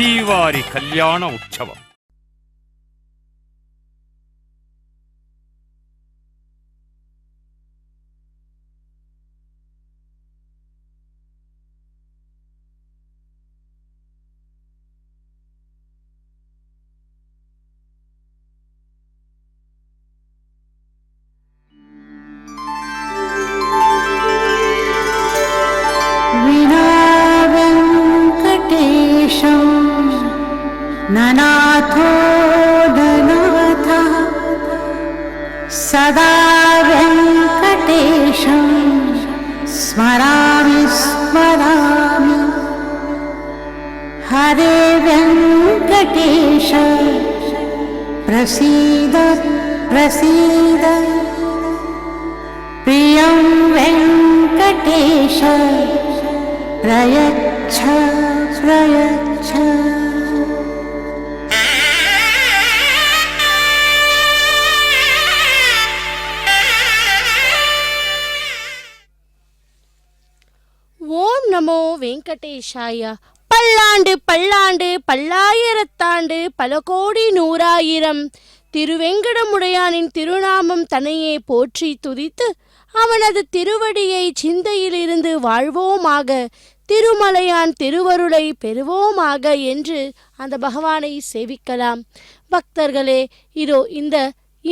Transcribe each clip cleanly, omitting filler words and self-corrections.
శ్రీవారి కళ్యాణ ఉత్సవం. ननाथो दनाथः सदा वेङ्कटेशं स्मरामि स्मरामि. हरे वेङ्कटेश प्रसीद प्रसीद. प्रियं वेङ्कटेश प्रयच्छ प्रयच्छ. ஓம் நமோ வெங்கடேஷாய. பல்லாண்டு பல்லாண்டு பல்லாயிரத்தாண்டு பல கோடி நூறாயிரம் திருவெங்கடமுடையானின் திருநாமம் தன்னையே போற்றி துதித்து அவனது திருவடியை சிந்தையிலிருந்து வாழ்வோமாக, திருமலையான் திருவருளை பெறுவோமாக என்று அந்த பகவானை சேவிக்கலாம். பக்தர்களே, இதோ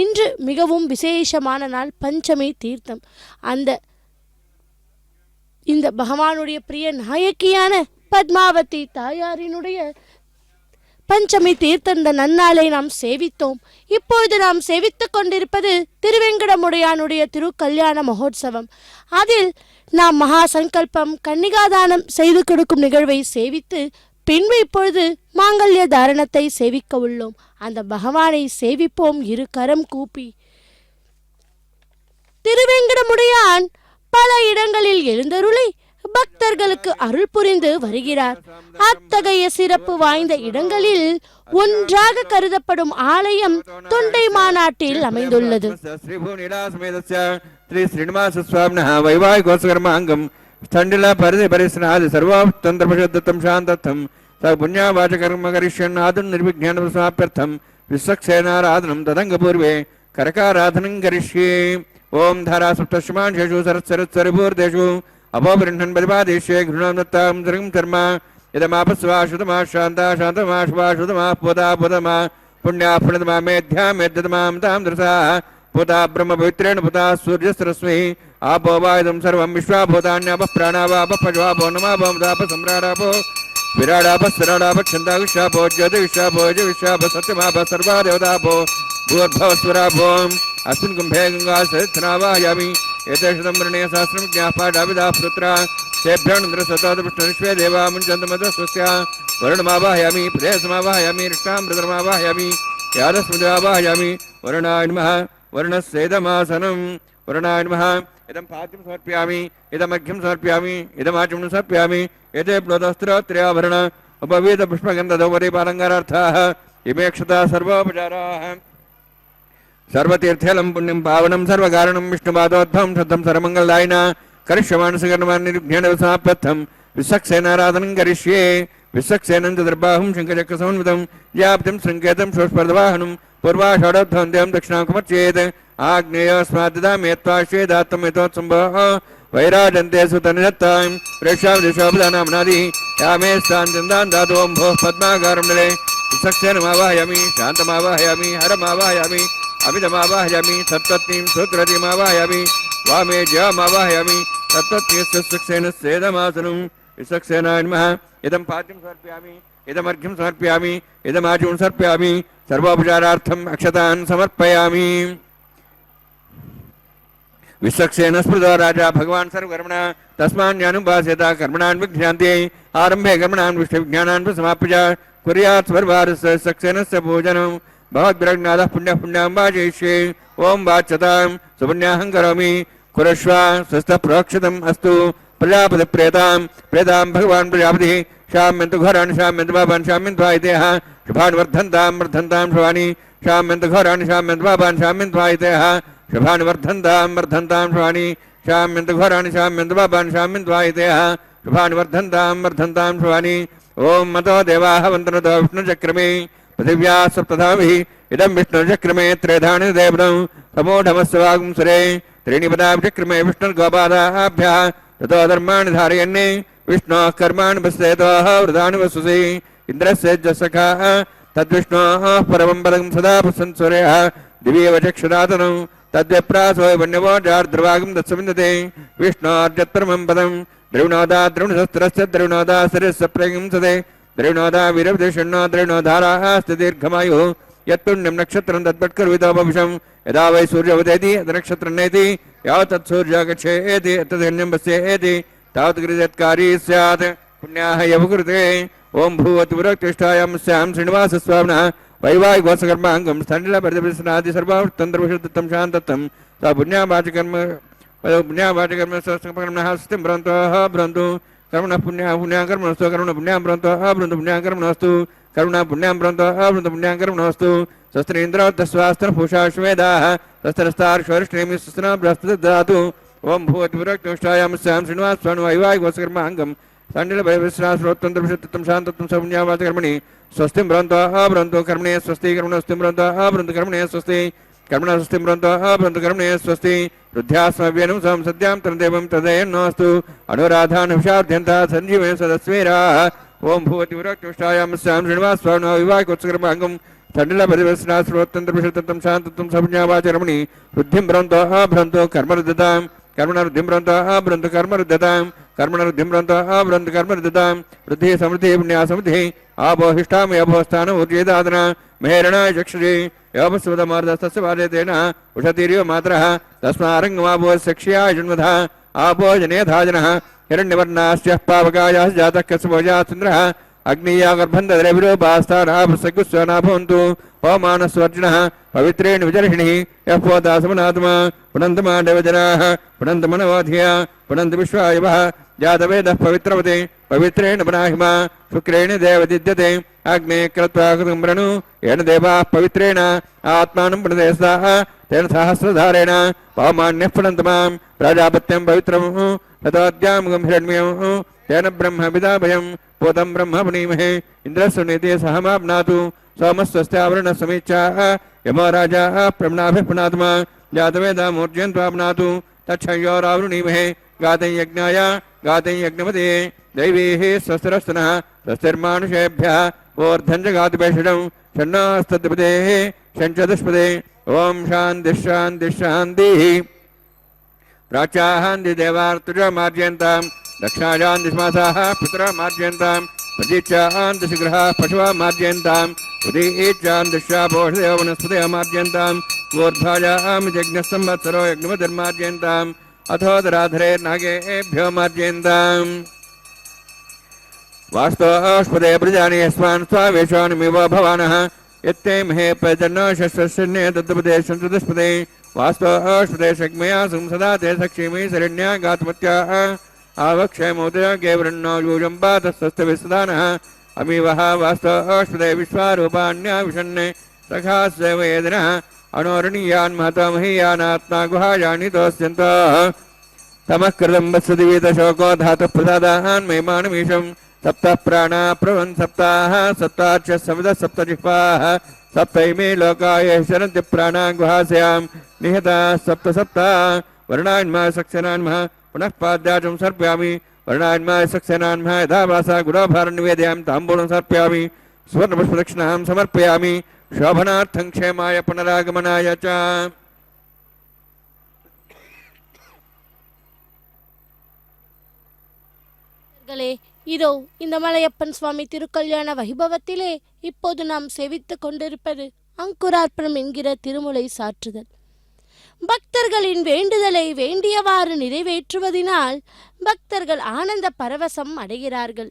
இன்று மிகவும் விசேஷமான நாள், பஞ்சமி தீர்த்தம். இந்த பகவானுடைய பிரிய நாயக்கியான பத்மாவதி தாயாரினுடைய பஞ்சமி தீர்த்த நன்னாளை நாம் சேவித்தோம். இப்பொழுது நாம் சேவித்துக் கொண்டிருப்பது திருவெங்கடமுடையானுடைய திருக்கல்யாண மகோத்சவம். அதில் நாம் மகா சங்கல்பம் கன்னிகாதானம் செய்து கொடுக்கும் நிகழ்வை சேவித்து பின்பு இப்பொழுது மாங்கல்ய தாரணத்தை சேவிக்க உள்ளோம். அந்த பகவானை சேவிப்போம் இரு கரம் கூப்பி. திருவெங்கடமுடையான் பல இடங்களில் எழுந்தருளி பக்தர்களுக்கு அருள் புரிந்து வருகிறார். அத்தகைய சிறப்பு வாய்ந்த இடங்களில் ஒன்றாக கருதப்படும் ஆலயம் தொண்டை மாநாட்டில் அமைந்துள்ளது. ओम धारा सप्तशमांशेषु सरत्सरत्सरिपूर्तेषु अपोबृह्णन् परिपादेश्ये घृणोन्नत्तां दृङ् कर्मा इदमापस्वा शुतमा शान्ता शान्तमा शुभा शुतमा पुदा पुदमा पुण्या पुण्यतमा मेध्या मेध्यतमां तां दृसा पुता ब्रह्मपवित्रेण पुता सूर्यसरस्वै आपो वायुदं सर्वं विश्वाभूतान्यापः प्राणावापः पशवापो नमापो विराडापः छन्दाविश्वापो ज्योतिविश्वापो जविश्वापः सत्यमापः सर्वा देवतापो भूर्भवस्वरापो अस्मिन् कुम्भे गंगा सहस्रनावाहयामि एतेषु वर्णे सहस्रं ज्ञापाडाविदाः पुत्रा तेभ्यर्नन्द्रसतोदपुष्टनिष्वे देवा मुञ्चन्तमदस्वस्य वरुणमावाहयामि प्रदेशमावाहयामि रिष्टामृतमावाहयामि यादस्मृतिमावाहयामि वरुणाय नमः वरुणस्येदमासनं वरुणाय नमः इदं पाद्यं समर्पयामि इदमर्घ्यं समर्पयामि इदमाचमनं समर्पयामि एते प्लोतस्त्रोत्र्याभरण उपवीतपुष्पगन्धधौपदीपालङ्कारार्थाः इमे क्षता सर्वोपचाराः सर्वतीर्थलं पुण्यं पावनं सर्वकारणं विष्णुपादोद्भवं शुद्धं सर्वमङ्गलदायिना करिष्यमानसकर्माणि समाप्यर्थं विश्वक्सेनाराधनं करिष्ये विश्वक्सेनं चतुर्बाहुं शङ्खचक्रसमन्वितं व्याप्तिं शृङ्केतं शोष्पर्दवाहनं पूर्वाषाढोद्धवं देवं दक्षिणामुपमर्चयेत् आग्नेयस्माद्दामेत्वाश्वेदात्तमेतोत्सम्भोः वैराजन्ते सुतनिधत्तां प्रेक्षाविदिशोपदानाम्नादिः यामे स्थान् चन्दान् दातों भोः पद्माकारं निले विश्वक्सेनमावाहयामि शान्तमावाहयामि हरमावाहयामि अभिधमावाहयामि तत्त्वत्नीं सूत्रतीमावाहयामि वामे जयमावाहयामि तत्त्वत्नीस्सेदमासनं विश्वक्सेनाय नमः इदं पाद्यं समर्पयामि इदमर्घ्यं समर्पयामि इदमाचमनं समर्पयामि सर्वोपचारार्थम् अक्षतान् समर्पयामि विश्वक्सेन स्मृतो राजा भगवान् सर्वकर्मणा तस्मान्यानुपासेत कर्मणान् विघ्नान्ते आरम्भे कर्मणान् विष्णुविज्ञानान् समाप्य कुर्यात् सर्वारस्य सक्सेनस्य पूजनं भगवद्विरग्नादः पुण्यं वाजयिष्ये ओं वाच्यतां सुपुण्याहं करोमि कुरुष्व स्वस्तः प्रोक्षितम् अस्तु प्रेतां भगवान् प्रजापतिः शाम्यन्तु घोराणि शाम्यन्तु पापान् शाम्यन्तु आयतेः शुभान् वर्धन्तां शुभानि शाम्यन्तु घोराणि शाम्यन्तु पापान् शाम्यन्तु आयतेः शुभानि वर्धन्तां शुभानि शाम्यन्तु घोराणि शाम्यन्तु पापान् शाम्यन्तु आयतेः शुभानि वर्धन्तां शुभानि ओम मतो देवाः वन्दनतो विष्णुचक्रमे पृथिव्या सप्तधाभिः इदं विष्णुचक्रमे त्रेधानि देवदं समूढमस्वागुंसरे त्रीणि पदाभिचक्रमे विष्णुर्गोपादाभ्यः ततो धर्माणि धारयन्ने विष्णोः कर्माणि पश्येतोः वृतानि वसुषि इन्द्रस्य जसखः तद्विष्णोः परमं पदं सदा प्रसन्सूर्यः दिव्येव चक्षुरातनं तद्विप्रासो वन्यवो जार्द्रवागं दत्सविन्दते विष्णोर्जत्परमं पदं द्रविणोदा द्रविणशस्त्रस्य द्रविणोदा शिरस्य प्रगिंसते द्रविणोदा वीरविदेशन्नो द्रविणोधाराः अस्ति दीर्घमायुः यत्पुण्यं नक्षत्रं तद्वत्कर्वितोपविशं यदा वै सूर्योदयति नक्षत्रं नेति यावत् तत्सूर्यो गच्छेति तदन्यं पश्येति तावत् कृतत्कारी स्यात् पुण्याः यवकृते ओम भूवतिवरक्तिष्ठायां स्यां श्रीनिवासस्वामिनः वैवाहिकवत्सकर्माङ्गं स्थण्डिलपरिदर्शनादि सर्वतन्त्रविषुद्धं शान्तत्वं स पुण्यावाचकर्म स्वकर्मणः स्थिं भ्रन्तः भ्रन्तु कर्मणः पुण्याः पुण्याः कर्मणस्तु कर्मणः पुण्यां भ्रन्तः भ्रन्तु पुण्यां कर्मणस्तु कर्मणः पुण्यां भ्रन्तः भ्रन्तु पुण्यां कर्मणस्तु स्वस्त्रेन्द्रवत्तस्वास्त्रपूषा श्वेदाः स्वस्त्रस्तार्श्वरिष्ठेमि स्वस्तना बृहस्पतिर्ददातु ओम भूवतिवरक्तिष्ठायां स्यां श्रीनिवासस्वामिनः वैवाहिकवत्सकर्माङ्गं स्थण्डिलपरिदर्शनादि शान्तत्वं स पुण्यावाचकर्मणि स्वस्तिं भ्रन्तः भ्रन्तु कर्मणे स्वस्ति कर्मणस्तिं भ्रन्तः भ्रन्तु कर्मणे स्वस्ति कर्मणः स्वस्तिं भ्रन्तः भ्रन्तु कर्मणे स्वस्ति रुद्ध्यास्मव्यनं सं सद्यां तन्देवं तदेन्नोऽस्तु अनुराधानविषाद्यन्तः सञ्जीवे सदस्वेराः ओम भूवतिवरक्तिष्ठायां स्यां श्रीनिवासस्वामिनः वैवाहिकवत्सकर्माङ्गं स्थण्डिलपरिदर्शनादि शान्तत्वं स पुण्यावाचकर्मणि रुद्धिं भ्रन्तः भ्रन्तु कर्मरुद्धतां कर्मणरुद्धिं भ्रन्तः भ्रन्तु कर्मरुद्धतां कर्मणरुद्धिं भ्रन्तः भ्रन्तु कर्मरुद्धतां वृद्धिः समृद्धिः पुण्या समृद्धिः आपोहिष्ठामि अभोस्थान ऊर्जेदादना मेहरणाय चक्षुषे योपस्वदमार्दस्तस्य वादेतेन उषतीर्यो मातरः तस्मारङ्गमापोस्यक्ष्याय जन्मधः आपो जनेधाजनः हिरण्यवर्णास्यः पावकायाः जातः कस्मोजात्न्द्रः अग्नीया गर्भन्धद्रविरूपास्तानाभसकुस्वना भवन्तु होमानस्वर्जिनः पवित्रेण विजर्षिणिः यः पोतासमनात्मा पुनन्दमाण्डवजनाः पुनन्दमनवोधिया पुनन्द विश्वायवः जातवेदः पवित्रवते पवित्रेण पुनाहिमा शुक्रेण देवदिद्यते अग्ने कृत्वा कृतं वृणु येन देवाः पवित्रेण आत्मानं पुनदेस्ताः तेन सहस्रधारेण पवमान्यः पुनन्तमां प्राजापत्यं पवित्रं ततोऽद्यामुगं हिरण्मयं तेन ब्रह्मविदाभयं पोतं ब्रह्म पुनीमहे इन्द्रस्य नीते सहमाप्नातु सोमस्वस्त्यावरण समीक्षाः यमो राजाः प्रम्नाभिः पुनात्मा जातवेदा मूर्जयन्त्वाप्नातु तच्छयोरावृणीमहे गातं यज्ञाय गातं यज्ञपते दैवीः स्वस्तिरस्तनः स्वस्तिर्मानुषेभ्यः ओर्धं च गातुपेषणं षण्णास्तद्पदेः षण्चतुष्पदे ओम शान्तिः शान्तिः शान्तिः प्राच्याहान्तिदेवार्तुजा मार्जयन्तां दक्षायान्तिस्मासाः पितरा मार्जयन्तां प्रतीच्यान्तिशिग्रहाः पशवः मार्जयन्तां उदीच्यान्तिशापोषदेव वनस्पतयः मार्जयन्तां ऊर्ध्वायां यज्ञसंवत्सरो यज्ञमतिर्मार्जयन्ताम् अथोदराधरे नागेभ्यो मार्जयन्ताम् वास्तोष्पदे प्रजानि यस्मान् स्वावेशानुमिव भवानः यत्ते महे प्रजन्नो शस्त्रशन्ये दत्तपदे शंसदस्पदे वास्तोष्पदे शक्मया संसदा ते सक्षीमि शरण्या गातमत्याः आवक्षयमोदया गेवरन्नो यूजम्बा तत्सस्तविस्दानः अमीवः वास्तोष्पदे विश्वारूपाण्या विषन्ने सखास्य वेदनः अणोरणीयान् महतो महीयानात्मा गुहायानि तोस्यन्तः तमः कृतं वत्सदिवीतशोको धातुः प्रसादान् महिमानमीशं सप्तः प्राणा प्रवन् सप्ताः सप्ताच्च सविदः सप्तजिह्वाः सप्तैमे लोकाय शरन्ति प्राणा गुहास्यां निहताः सप्त सप्ता वर्णान्माय सक्सेनान्मः पुनः पाद्याचं सर्पयामि वर्णान्माय सक्सेनान्मः यथा वासा गुरोभारं निवेदयामि ताम्बूलं सर्पयामि सुवर्णपुष्पदक्षिणां समर्पयामि शोभनार्थं क्षेमाय पुनरागमनाय च இதோ இந்த மலையப்பன் சுவாமி திருக்கல்யாண வைபவத்திலே இப்போது நாம் சேவித்துக் கொண்டிருப்பது அங்குரார்ப்பணம் என்கிற திருமுலை சாற்றுதல். பக்தர்களின் வேண்டுதலை வேண்டியவாறு நிறைவேற்றுவதனால் பக்தர்கள் ஆனந்த பரவசம் அடைகிறார்கள்.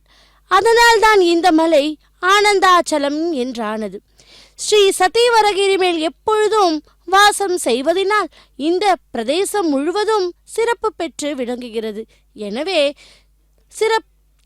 அதனால்தான் இந்த மலை ஆனந்தாச்சலம் என்றானது. ஸ்ரீ சத்தியவரகிரி மேல் எப்பொழுதும் வாசம் செய்வதனால் இந்த பிரதேசம் முழுவதும் சிறப்பு பெற்று விளங்குகிறது. எனவே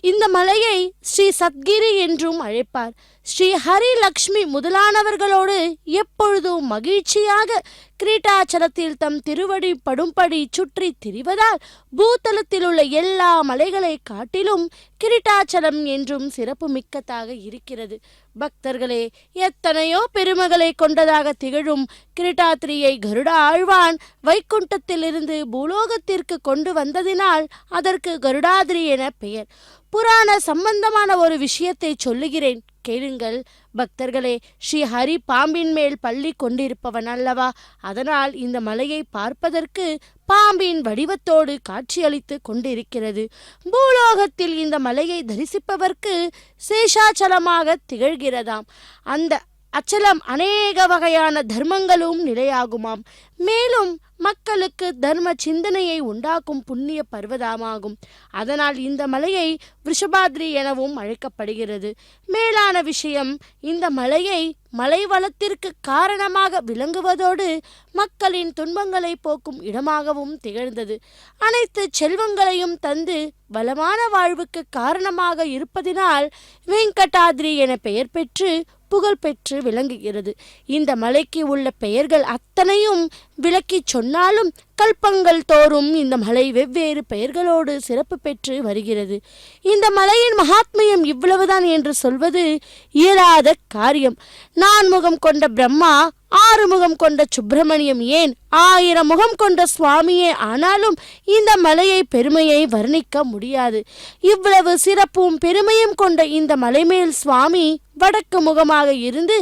இந்த மலையை ஸ்ரீ சத்கிரி என்றும் அழைப்பார். ஸ்ரீ ஹரி லக்ஷ்மி முதலானவர்களோடு எப்பொழுதும் மகிழ்ச்சியாக கிரீட்டாச்சலத்தில் தம் திருவடி படும்படி சுற்றி திரிவதால் பூத்தலத்தில் உள்ள எல்லா மலைகளை காட்டிலும் கிரீட்டாச்சலம் என்றும் சிறப்பு மிக்கதாக இருக்கிறது. பக்தர்களே, எத்தனையோ பெருமகளை கொண்டதாக திகழும் கிரீட்டாத்திரியை கருட ஆழ்வான் வைகுண்டத்திலிருந்து பூலோகத்திற்கு கொண்டு வந்ததினால் அதற்கு கருடாதிரி என பெயர். புராண சம்பந்தமான ஒரு விஷயத்தை சொல்லுகிறேன், கேளுங்கள் பக்தர்களே. ஸ்ரீ ஹரி பாம்பின் மேல் பள்ளி கொண்டிருப்பவன் அல்லவா? அதனால் இந்த மலையை பார்ப்பதற்கு பாம்பின் வடிவத்தோடு காட்சியளித்து கொண்டிருக்கிறது. பூலோகத்தில் இந்த மலையை தரிசிப்பவர்க்கு சேஷாச்சலமாக திகழ்கிறதாம். அந்த அச்சலம் அநேக வகையான தர்மங்களும் நிலையாகுமாம். மேலும் மக்களுக்கு தர்ம சிந்தனையை உண்டாக்கும் புண்ணிய பர்வதமாகும். அதனால் இந்த மலையை விருஷபாத்ரி எனவும் அழைக்கப்படுகிறது. மேலான விஷயம், இந்த மலையை மலை வளத்திற்கு காரணமாக விளங்குவதோடு மக்களின் துன்பங்களை போக்கும் இடமாகவும் திகழ்ந்தது. அனைத்து செல்வங்களையும் தந்து வளமான வாழ்வுக்கு காரணமாக இருப்பதினால் வெங்கடாத்ரி என பெயர் பெற்று புகழ் பெற்று விளங்குகிறது. இந்த மலைக்கு உள்ள பெயர்கள் அத்தனையும் விளக்கி சொன்னாலும் கல்பங்கள் தோறும் இந்த மலை வெவ்வேறு பெயர்களோடு சிறப்பு பெற்று வருகிறது. இந்த மலையின் மகாத்மியம் இவ்வளவுதான் என்று சொல்வது இயலாத காரியம். 4 முகம் கொண்ட பிரம்மா, 6 முகம் கொண்ட சுப்பிரமணியம், ஏன் 1000 முகம் கொண்ட சுவாமியே ஆனாலும் இந்த மலையை பெருமையை வர்ணிக்க முடியாது. இவ்வளவு சிறப்பும் பெருமையும் கொண்ட இந்த மலைமேல் சுவாமி வடக்கு முகமாக இருந்து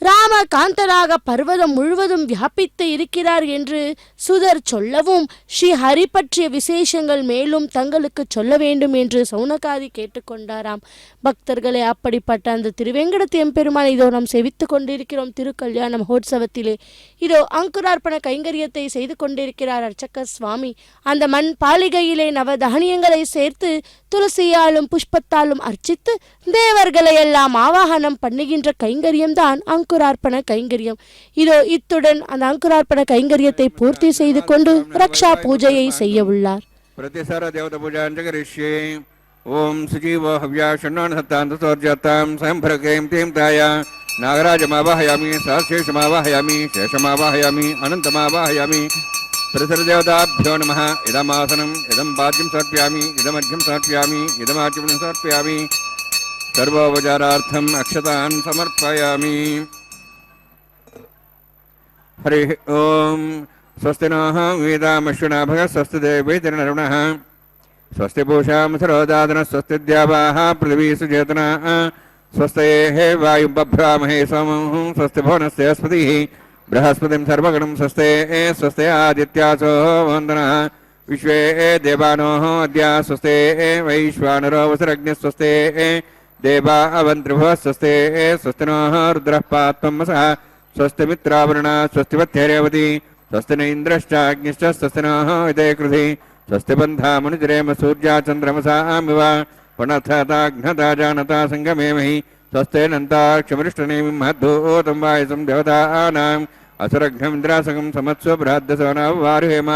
ராமகாந்தராக பர்வதம் முழுவதும் வியாபித்து இருக்கிறார் என்று சுதர் சொல்லவும் ஸ்ரீ ஹரி பற்றிய விசேஷங்கள் மேலும் தங்களுக்கு சொல்ல வேண்டும் என்று சௌனகாதி கேட்டுக்கொண்டாராம். பக்தர்களே, அப்படிப்பட்ட அந்த திருவேங்கடத்து எம்பெருமான் இதோ நாம் செவித்து கொண்டிருக்கிறோம். திருக்கல்யாண மகோத்சவத்திலே இதோ அங்குரார்ப்பண கைங்கரியத்தை செய்து கொண்டிருக்கிறார் அர்ச்சகர் சுவாமி. அந்த மண் பாலிகையிலே நவ தானியங்களை சேர்த்து துளசியாலும் புஷ்பத்தாலும் அர்ச்சித்து தேவர்களை எல்லாம் ஆவாகனம் பண்ணுகின்ற கைங்கரியம்தான் அங்குரார்ப்பண கைங்கரியம். இதோ இத்துடன் அந்த அங்குரார்ப்பண கைங்கரியத்தை பூர்த்தி செய்து கொண்டு ரக்ஷா பூஜையை செய்ய உள்ளார். பிரதிசர தேவத பூஜாஞ்ச கரிஷ்யே. ஓம் சுஜீவோ ஹவ்யா ஷண்ணான் சத்தாந்த சோர்ஜாத்தாம் சம்பரகேம் தீம் தாயா நாகராஜமாவாஹயாமி சாசேஷமாவாஹயாமி சேஷமாவாஹயாமி அனந்தமாவாஹயாமி. பிரதிசரदेवताभ्यो नमः. इदमासनम् इदं पाद्यं समर्पयामि, इदमर्घ्यं समर्पयामि, इदमाचमनं समर्पयामि. सर्वोपचारार्थम् अक्षतान् समर्पयामि. हरिः ओम. स्वस्ति नः वेदामश्विनाभः स्वस्ति देवैर्नरुणः स्वस्ति पूषां सरोदादनः स्वस्ति द्यावाः पृथिवी सुचेतनाः स्वस्तेः वायुबभ्रामहे सोमं स्वस्ति भुवनस्य स्पतिः बृहस्पतिं सर्वगणं स्वस्ते स्वस्ते आदित्यासो वन्दनः विश्वे देवानोः अद्या स्वस्ते वैश्वानरो वसुरग्निः स्वस्ते देवा अवन्त्रिभुवः स्वस्ते स्वस्ति नः रुद्रः पात्वमसः स्वस्ति मित्रावरुणा स्वस्ति वत्यरेवती स्वस्ति न इन्द्रश्चाग्निश्च स्वस्ति नः विदे कृधि स्वस्ति बन्धा मुनिजरेम सूर्या चन्द्रमसामिव पुनर्थताघ्नता जानता सङ्गमेमहि स्वस्तेनन्ताक्षमरिष्टनेमिं महद्भूतं वायुसं देवतानाम् असुरघ्नमिन्द्रासकं समत्स्व बृहद्दसवनवारुहेम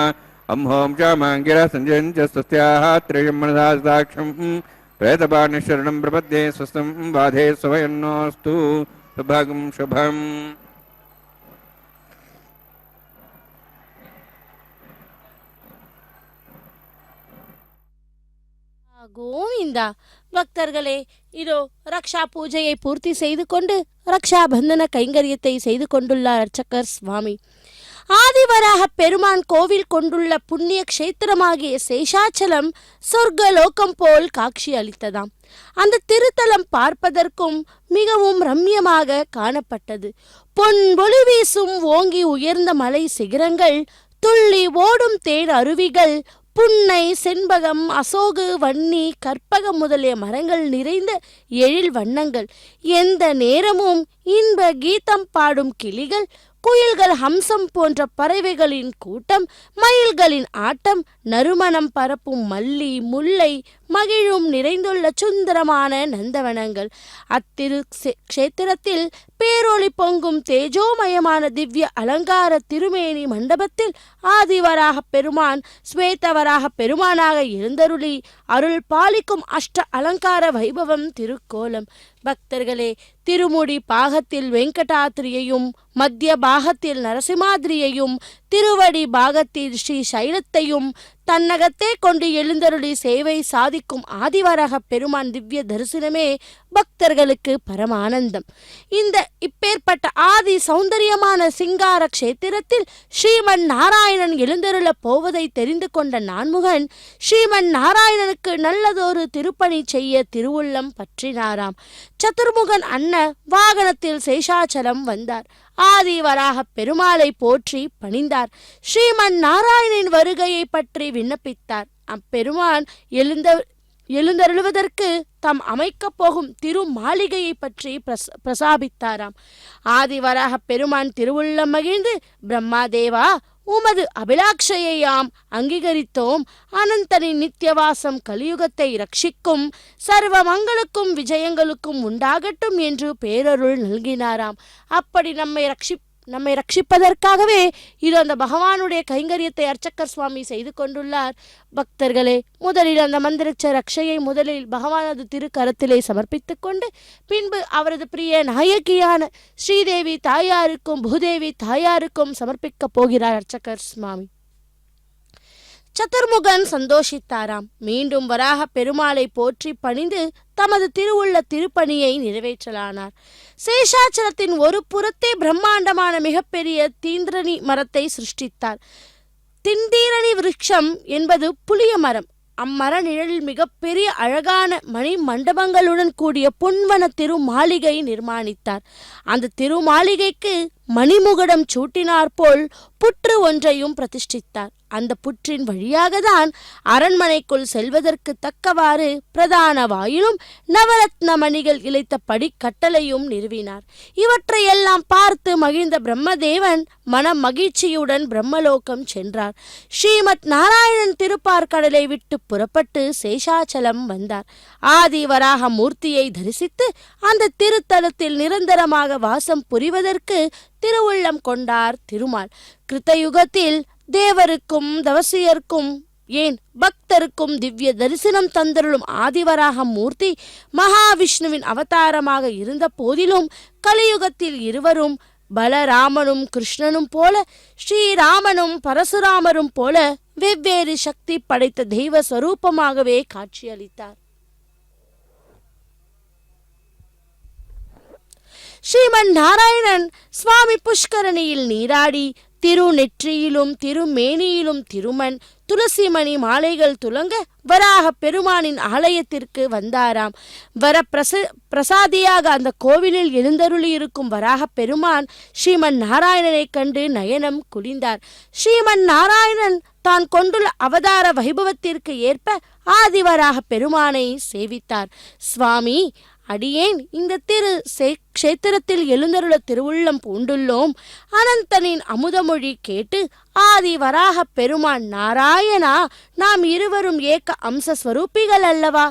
अम्हों च माङ्गिरः सञ्जयं च स्वस्त्याः त्रयं मनसा साक्षं प्रेतपाणिशरणं प्रपद्ये स्वस्तं बाधे स्वयन्नोऽस्तु सुभगं शुभम्. கோவிந்தா. பக்தர்களே, இதோ ரக்ஷா பூஜையை பூர்த்தி செய்து கொண்டு ரக்ஷா பந்தன கைங்கரியத்தை செய்து கொண்டுள்ளார் அர்ச்சகர் சுவாமி. ஆதிவராக பெருமான் கோவில் கொண்டுள்ள புண்ணிய கஷேத்திரமாகிய சேஷாச்சலம் சொர்க்கலோகம் போல் காட்சி அளித்ததாம். அந்த திருத்தலம் பார்ப்பதற்கும் மிகவும் ரம்யமாக காணப்பட்டது. பொன்பொலி வீசும் ஓங்கி உயர்ந்த மலை சிகரங்கள், துள்ளி ஓடும் தேன் அருவிகள், புன்னை, செண்பகம், அசோகு, வன்னி, கற்பகம் முதலிய மரங்கள் நிறைந்த எழில் வண்ணங்கள், எந்த நேரமும் இன்ப கீதம் பாடும் கிளிகள், குயில்கள், ஹம்சம் போன்ற பறவைகளின் கூட்டம், மயில்களின் ஆட்டம், நறுமணம் பரப்பும் மல்லி, முல்லை, மகிழும் நிறைந்துள்ள சுந்தரமான நந்தவனங்கள். அத்திரு கஷேத்திரத்தில் பேரொளி பொங்கும் தேஜோமயமான திவ்ய அலங்கார திருமேனி மண்டபத்தில் ஆதிவராக பெருமான் ஸ்வேதவராக பெருமானாக எழுந்தருளி அருள் பாலிக்கும் அஷ்ட அலங்கார வைபவம் திருக்கோலம். பக்தர்களே, திருமுடி பாகத்தில் வெங்கடாத்ரியையும், மத்திய பாகத்தில் நரசிம்மாத்ரியையும், திருவடி பாகத்தில் ஸ்ரீ சைலத்தையும் தன்னகத்தே கொண்டு எழுந்தருளி சேவை சாதிக்கும் ஆதிவராக பெருமான் திவ்ய தரிசனமே பக்தர்களுக்கு பரமானந்தம். இந்த இப்பேற்பட்ட ஆதி சௌந்தரியமான சிங்கார கஷேத்திரத்தில் ஸ்ரீமன் நாராயணன் எழுந்தருள போவதை தெரிந்து கொண்ட நான்முகன் ஸ்ரீமன் நாராயணனுக்கு நல்லதொரு திருப்பணி செய்ய திருவுள்ளம் பற்றினாராம். சதுர்முகன் அன்ன வாகனத்தில் சேஷாச்சலம் வந்தார். ஆதிவராக பெருமாளை போற்றி பணிந்தார். ஸ்ரீமன் நாராயணனின் வருகையை பற்றி விண்ணப்பித்தார். அப்பெருமான் எழுந்தருளுவதற்கு தாம் அமைக்கப் போகும் திரு மாளிகையை பற்றி பிரசாபித்தாராம். ஆதிவராக பெருமான் திருவுள்ளம் மகிழ்ந்து, பிரம்மாதேவா, உமது அபிலாட்சையாம் அங்கீகரித்தோம். அனந்தனின் நித்தியவாசம் கலியுகத்தை ரட்சிக்கும், சர்வ மங்களுக்கும் விஜயங்களுக்கும் உண்டாகட்டும் என்று பேரருள் நல்கினாராம். அப்படி நம்மை ரட்சிப்பதற்காகவே இது அந்த பகவானுடைய கைங்கரியத்தை அர்ச்சகர் சுவாமி செய்து கொண்டுள்ளார். பக்தர்களே, முதலில் அந்த மந்திரச்ச ரக்ஷையை முதலில் பகவானது திருக்கரத்திலே சமர்ப்பித்துக் கொண்டு பின்பு அவரது பிரிய நாயகியான ஸ்ரீதேவி தாயாருக்கும் பூதேவி தாயாருக்கும் சமர்ப்பிக்கப் போகிறார் அர்ச்சகர் சுவாமி. சதுர்முகன் சந்தோஷித்தாராம். மீண்டும் வராக பெருமாளை போற்றி பணிந்து தமது திருவுள்ள திருப்பணியை நிறைவேற்றலானார். சேஷாச்சலத்தின் ஒரு புறத்தே பிரம்மாண்டமான மிகப்பெரிய தீந்திரணி மரத்தை சிருஷ்டித்தார். திண்டீரணி விருட்சம் என்பது புளிய மரம். அம்மர நிழலில் மிகப்பெரிய அழகான மணி மண்டபங்களுடன் கூடிய பொன்வன திரு மாளிகை நிர்மாணித்தார். அந்த திருமாளிகைக்கு மணிமுகடம் சூட்டினார் போல் புற்று ஒன்றையும் பிரதிஷ்டித்தார். அந்த புற்றின் வழியாகத்தான் அரண்மனைக்குள் செல்வதற்கு தக்கவாறு பிரதான வாயிலும் நவரத்ன மணிகள் இழைத்த படிக்கட்டளையும் நிறுவினார். இவற்றையெல்லாம் பார்த்து மகிழ்ந்த பிரம்மதேவன் மன மகிழ்ச்சியுடன் பிரம்மலோகம் சென்றார். ஸ்ரீமத் நாராயணன் திருப்பார்கடலை விட்டு புறப்பட்டு சேஷாச்சலம் வந்தார். ஆதிவராக மூர்த்தியை தரிசித்து அந்த திருத்தலத்தில் நிரந்தரமாக வாசம் புரிவதற்கு திருவுள்ளம் கொண்டார் திருமால். கிருத்தயுகத்தில் தேவருக்கும் தவசியர்க்கும் ஏன் பக்தருக்கும் திவ்ய தரிசனம் தந்தருளும் ஆதிவராக மூர்த்தி மகாவிஷ்ணுவின் அவதாரமாக இருந்த போதிலும் கலியுகத்தில் இருவரும் பலராமனும் கிருஷ்ணனும் போல ஸ்ரீராமனும் பரசுராமரும் போல வெவ்வேறு சக்தி படைத்த தெய்வ ஸ்வரூபமாகவே காட்சியளித்தார். ஸ்ரீமன் நாராயணன் சுவாமி புஷ்கரணியில் நீராடி திருநெற்றியிலும் திருமேனியிலும் திருமண் துளசிமணி மாலைகள் துலங்க வராக பெருமானின் ஆலயத்திற்கு வந்தாராம். பிரசாதியாக அந்த கோவிலில் எழுந்தருளி இருக்கும் வராக பெருமான் ஸ்ரீமன் நாராயணனை கண்டு நயனம் குளிந்தார். ஸ்ரீமன் நாராயணன் தான் கொண்டுள்ள அவதார வைபவத்திற்கு ஏற்ப ஆதிவராக பெருமானை சேவித்தார். சுவாமி, அடியேன் இந்த க்ஷேத்திரத்தில் எழுந்தருள திருவுள்ளம் பூண்டுள்ளோம். அனந்தனின் அமுதமொழி கேட்டு ஆதி வராக பெருமான் நாராயணா, நாம் இருவரும் ஏக அம்சஸ்வரூபிகள் அல்லவா?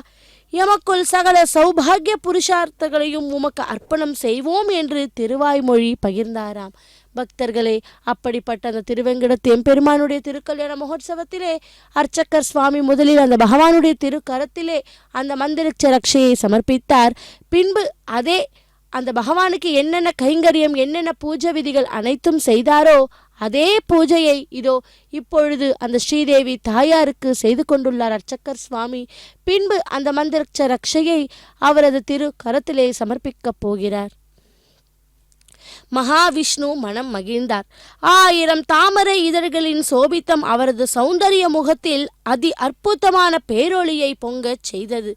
எமக்குள் சகல சௌபாகிய புருஷார்த்தங்களையும் உமக்கு அர்ப்பணம் செய்வோம் என்று திருவாய்மொழி பகிர்ந்தாராம். பக்தர்களே, அப்படிப்பட்ட அந்த திருவெங்கடத்து எம்பெருமானுடைய திருக்கல்யாண மகோத்சவத்திலே அர்ச்சகர் சுவாமி முதலில் அந்த பகவானுடைய திருக்கரத்திலே அந்த மந்திரச்ச ரக்ஷையை சமர்ப்பித்தார். பின்பு அதே அந்த பகவானுக்கு என்னென்ன கைங்கரியம் என்னென்ன பூஜை விதிகள் அனைத்தும் செய்தாரோ அதே பூஜையை இதோ இப்பொழுது அந்த ஸ்ரீதேவி தாயாருக்கு செய்து கொண்டுள்ளார் அர்ச்சகர் சுவாமி. பின்பு அந்த மந்திரச்ச ரக்ஷையை அவரது திரு கரத்திலே சமர்ப்பிக்கப் போகிறார். மகாவிஷ்ணு மனம் மகிழ்ந்தார். 1000 தாமரை இதழ்களின் சோபித்தம் அவரது சௌந்தரிய முகத்தில் அதி அற்புதமான பேரொளியை பொங்கச் செய்தது.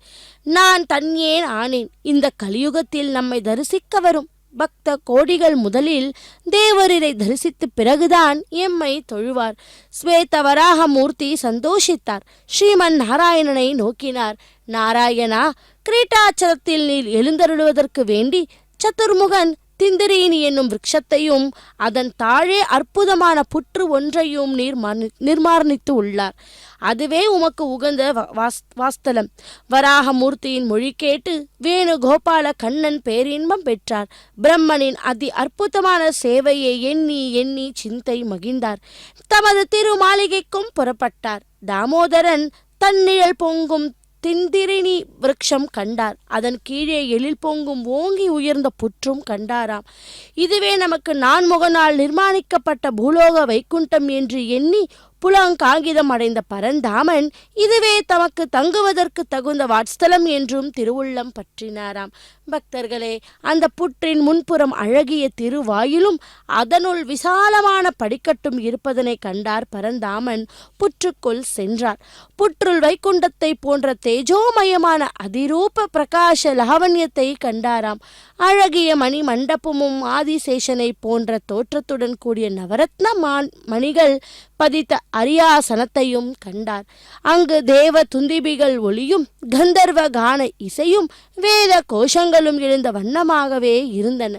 நான் தன்யேன் ஆனேன். இந்த கலியுகத்தில் நம்மை தரிசிக்க வரும் பக்த கோடிகள் முதலில் தேவரரை தரிசித்து பிறகுதான் எம்மை தொழுவார். ஸ்வேதவராக மூர்த்தி சந்தோஷித்தார். ஸ்ரீமன் நாராயணனை நோக்கினார். நாராயணா, கிரீட்டாச்சலத்தில் நீர் எழுந்தருளுவதற்கு வேண்டி சதுர்முகன் திந்திரேனி என்னும் விருட்சத்தையும் அதன் தாழே அற்புதமான புற்று ஒன்றையும் நிர்மாணித்து உள்ளார். அதுவே உமக்கு உகந்த வாஸ்தலம். வராகமூர்த்தியின் மொழி கேட்டு வேணுகோபால கண்ணன் பேரின்பம் பெற்றார். பிரம்மனின் அதி அற்புதமான சேவையை எண்ணி எண்ணி சிந்தை மகிழ்ந்தார். தமது திருமாளிகைக்கும் புறப்பட்டார். தாமோதரன் தன்னிழல் பொங்கும் திந்திரினி விருட்சம் கண்டார். அதன் கீழே எழில் பொங்கும் ஓங்கி உயர்ந்த புற்றும் கண்டாராம். இதுவே நமக்கு நான்முகனால் நிர்மாணிக்கப்பட்ட பூலோக வைகுண்டம் என்று எண்ணி புலங்காகிதம் அடைந்த பரந்தாமன் இதுவே தமக்கு தங்குவதற்கு தகுந்த வாட்ஸ்தலம் என்றும் திருவுள்ளம் பற்றினாராம். பக்தர்களே, அந்த புற்றின் முன்புறம் அழகிய திருவாயிலும் அதனுள் விசாலமான படிக்கட்டும் இருப்பதனை கண்டார் பரந்தாமன். புற்றுக்குள் சென்றார். புற்றுள் வைகுண்டத்தை போன்ற தேஜோமயமான அதிரூப பிரகாச லாவண்யத்தை கண்டாராம். அழகிய மணி மண்டபமும் ஆதிசேஷனை போன்ற தோற்றத்துடன் கூடிய நவரத்ன மணிகள் பதித்த அரியாசனத்தையும் கண்டார். அங்கு தேவ துந்திபிகள் ஒளியும் கந்தர்வ கான இசையும் வேத கோஷங்களும் எழுந்த வண்ணமாகவே இருந்தன.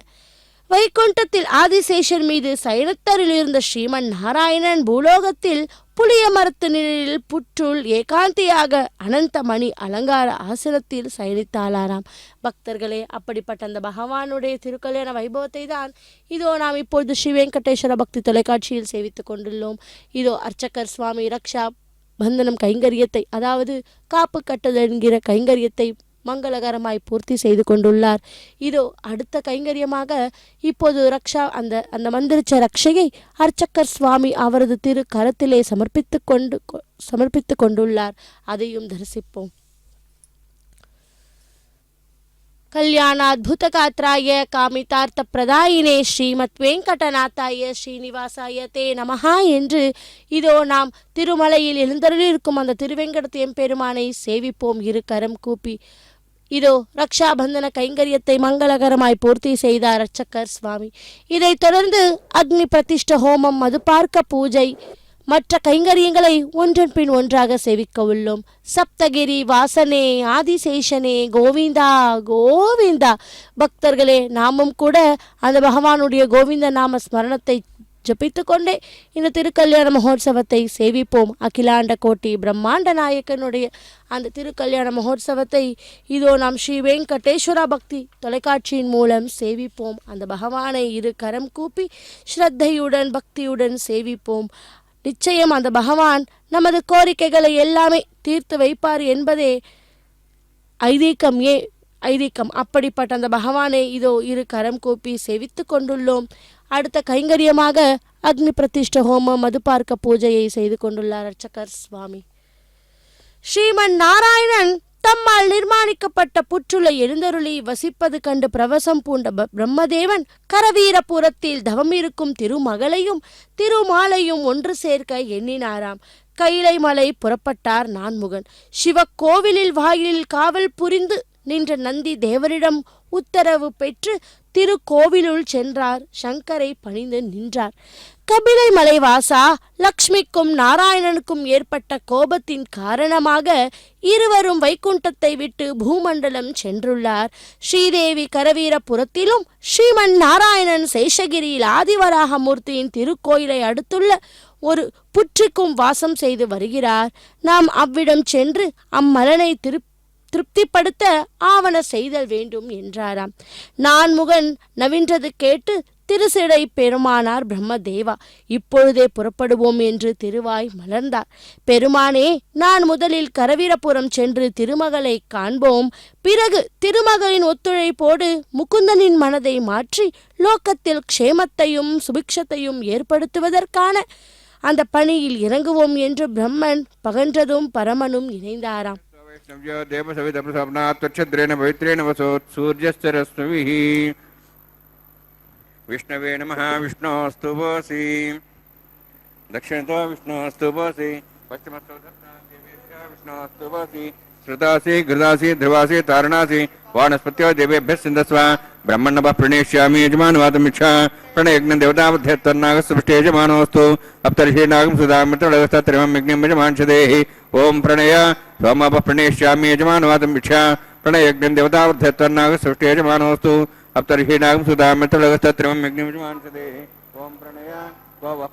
வைகுண்டத்தில் ஆதிசேஷன் மீது சைனத்தரில் இருந்த ஸ்ரீமன் நாராயணன் பூலோகத்தில் புளிய மரத்து நிழலில் புற்றுள் ஏகாந்தியாக அனந்தமணி அலங்கார ஆசனத்தில் சயனித்தாளாராம். பக்தர்களே, அப்படிப்பட்ட அந்த பகவானுடைய திருக்கல்யாண வைபவத்தை தான் இதோ நாம் இப்பொழுது ஸ்ரீ வெங்கடேஸ்வர பக்தி தொலைக்காட்சியில் சேவித்துக் கொண்டுள்ளோம். இதோ அர்ச்சகர் சுவாமி ரக்ஷா பந்தனம் கைங்கரியத்தை, அதாவது காப்பு கட்டுதல் என்கிற கைங்கரியத்தை மங்களகரமாய் பூர்த்தி செய்து கொண்டுள்ளார். இதோ அடுத்த கைங்கரியமாக இப்போது ரக்ஷா அந்த மந்திரிச்ச ரக்ஷையை அர்ச்சக்கர் சுவாமி அவரது திரு கரத்திலே சமர்ப்பித்து கொண்டுள்ளார். அதையும் தரிசிப்போம். கல்யாணாத்புதகாத்ராய காமிதார்த்த பிரதாயினே ஸ்ரீமத் வெங்கடநாத்தாய ஸ்ரீனிவாசாய தே நமஹா என்று இதோ நாம் திருமலையில் எழுந்தருளிருக்கும் அந்த திருவெங்கடத்து எம்பெருமானை சேவிப்போம் இரு கரம் கூப்பி. இதோ ரக்ஷாபந்தன கைங்கரியத்தை மங்களகரமாய் பூர்த்தி செய்தார் அர்ச்சக்கர் சுவாமி. இதைத் தொடர்ந்து அக்னி பிரதிஷ்ட ஹோமம், மதுபார்க்க பூஜை, மற்ற கைங்கரியங்களை ஒன்றன் பின் ஒன்றாக சேவிக்க உள்ளோம். சப்தகிரி வாசனே ஆதிசேஷனே கோவிந்தா கோவிந்தா. பக்தர்களே, நாமும் கூட அந்த பகவானுடைய கோவிந்த நாம ஸ்மரணத்தை ஜபித்து கொண்டே இந்த திருக்கல்யாண மகோத்சவத்தை சேவிப்போம். அகிலாண்ட கோட்டி பிரம்மாண்ட நாயக்கனுடைய அந்த திருக்கல்யாண மகோத்சவத்தை இதோ நாம் ஸ்ரீ வெங்கடேஸ்வர பக்தி தொலைக்காட்சியின் மூலம் சேவிப்போம். அந்த பகவானை இரு கரம் கூப்பி ஸ்ரத்தையுடன் பக்தியுடன் சேவிப்போம். நிச்சயம் அந்த பகவான் நமது கோரிக்கைகளை எல்லாமே தீர்த்து வைப்பார் என்பதே ஐதீகம். அப்படிப்பட்ட அந்த பகவானை இதோ இரு கரம் கூப்பி சேவித்து கொண்டுள்ளோம். அடுத்த கைங்கரியமாக அக்னி பிரதிஷ்ட ஹோமம், மதுபார்க்க பூஜையை செய்து கொண்டுள்ளார் அர்ச்சகர் சுவாமி. ஸ்ரீமன் நாராயணன் தம்மால் நிர்மாணிக்கப்பட்ட புற்றுளை எழுந்தருளி வசிப்பது கண்டு பிரவசம் பூண்ட பிரம்மதேவன் கரவீரபுரத்தில் தவம் இருக்கும் திருமகளையும் திருமாலையும் ஒன்று சேர்க்க எண்ணினாராம். கைலை மலை புறப்பட்டார் நான்முகன். சிவக்கோவிலில் வாயிலில் காவல் புரிந்து நின்ற நந்தி தேவரிடம் உத்தரவு பெற்று திருக்கோவிலுள் சென்றார். சங்கரை பணிந்து நின்றார். கபிலை மலைவாசா, லக்ஷ்மிக்கும் நாராயணனுக்கும் ஏற்பட்ட கோபத்தின் காரணமாக இருவரும் வைகுண்டத்தை விட்டு பூமண்டலம் சென்றுள்ளார். ஸ்ரீதேவி கரவீரபுரத்திலும் ஸ்ரீமன் நாராயணன் சேஷகிரியில் ஆதிவராகமூர்த்தியின் திருக்கோயிலை அடுத்துள்ள ஒரு புற்றிக்கும் வாசம் செய்து வருகிறார். நாம் அவ்விடம் சென்று அம்மலனை திருப்திப்படுத்த ஆவண செய்தல் வேண்டும் என்றாராம். நான்முகன் நவின்றது கேட்டு திருசிடை பெருமானார் பிரம்மதேவா, இப்பொழுதே புறப்படுவோம் என்று திருவாய் மலர்ந்தார். பெருமானே, நான் முதலில் கரவீரபுரம் சென்று திருமகளை காண்போம். பிறகு திருமகளின் ஒத்துழைப்போடு முகுந்தனின் மனதை மாற்றி லோக்கத்தில் க்ஷேமத்தையும் சுபிக்ஷத்தையும் ஏற்படுத்துவதற்கான அந்த பணியில் இறங்குவோம் என்று பிரம்மன் பகன்றதும் பரமனும் இணைந்தாராம். विष्णवे नमः। विष्णोस्तु भोसि दक्षिणतो विष्णोस्तु भोसि पश्चिमतो विष्णोस्तु भोसि श्रुतासि घृतासि ध्रुवासि तारणासि वानस्पत्यो देवेभ्यः सिन्धस्व ब्रह्मण्णवः प्रणेष्यामि यजमानवादमिच्छा प्रणयज्ञं देवतावध्यत्तन्नागस्पृष्टे यजमानोऽस्तु अप्तर्षेणागं सुधामृतलगस्तत्रिमं यज्ञं यजमांशदेहि ओं प्रणय सोमवः प्रणेष्यामि यजमानवादमिच्छा प्रणयज्ञं देवतावध्यत्तन्नागस्पृष्टे यजमानोऽस्तु अप्तर्षीणागं सुधामित्रलगस्तत्रमं यज्ञमिमांसते ओम प्रणय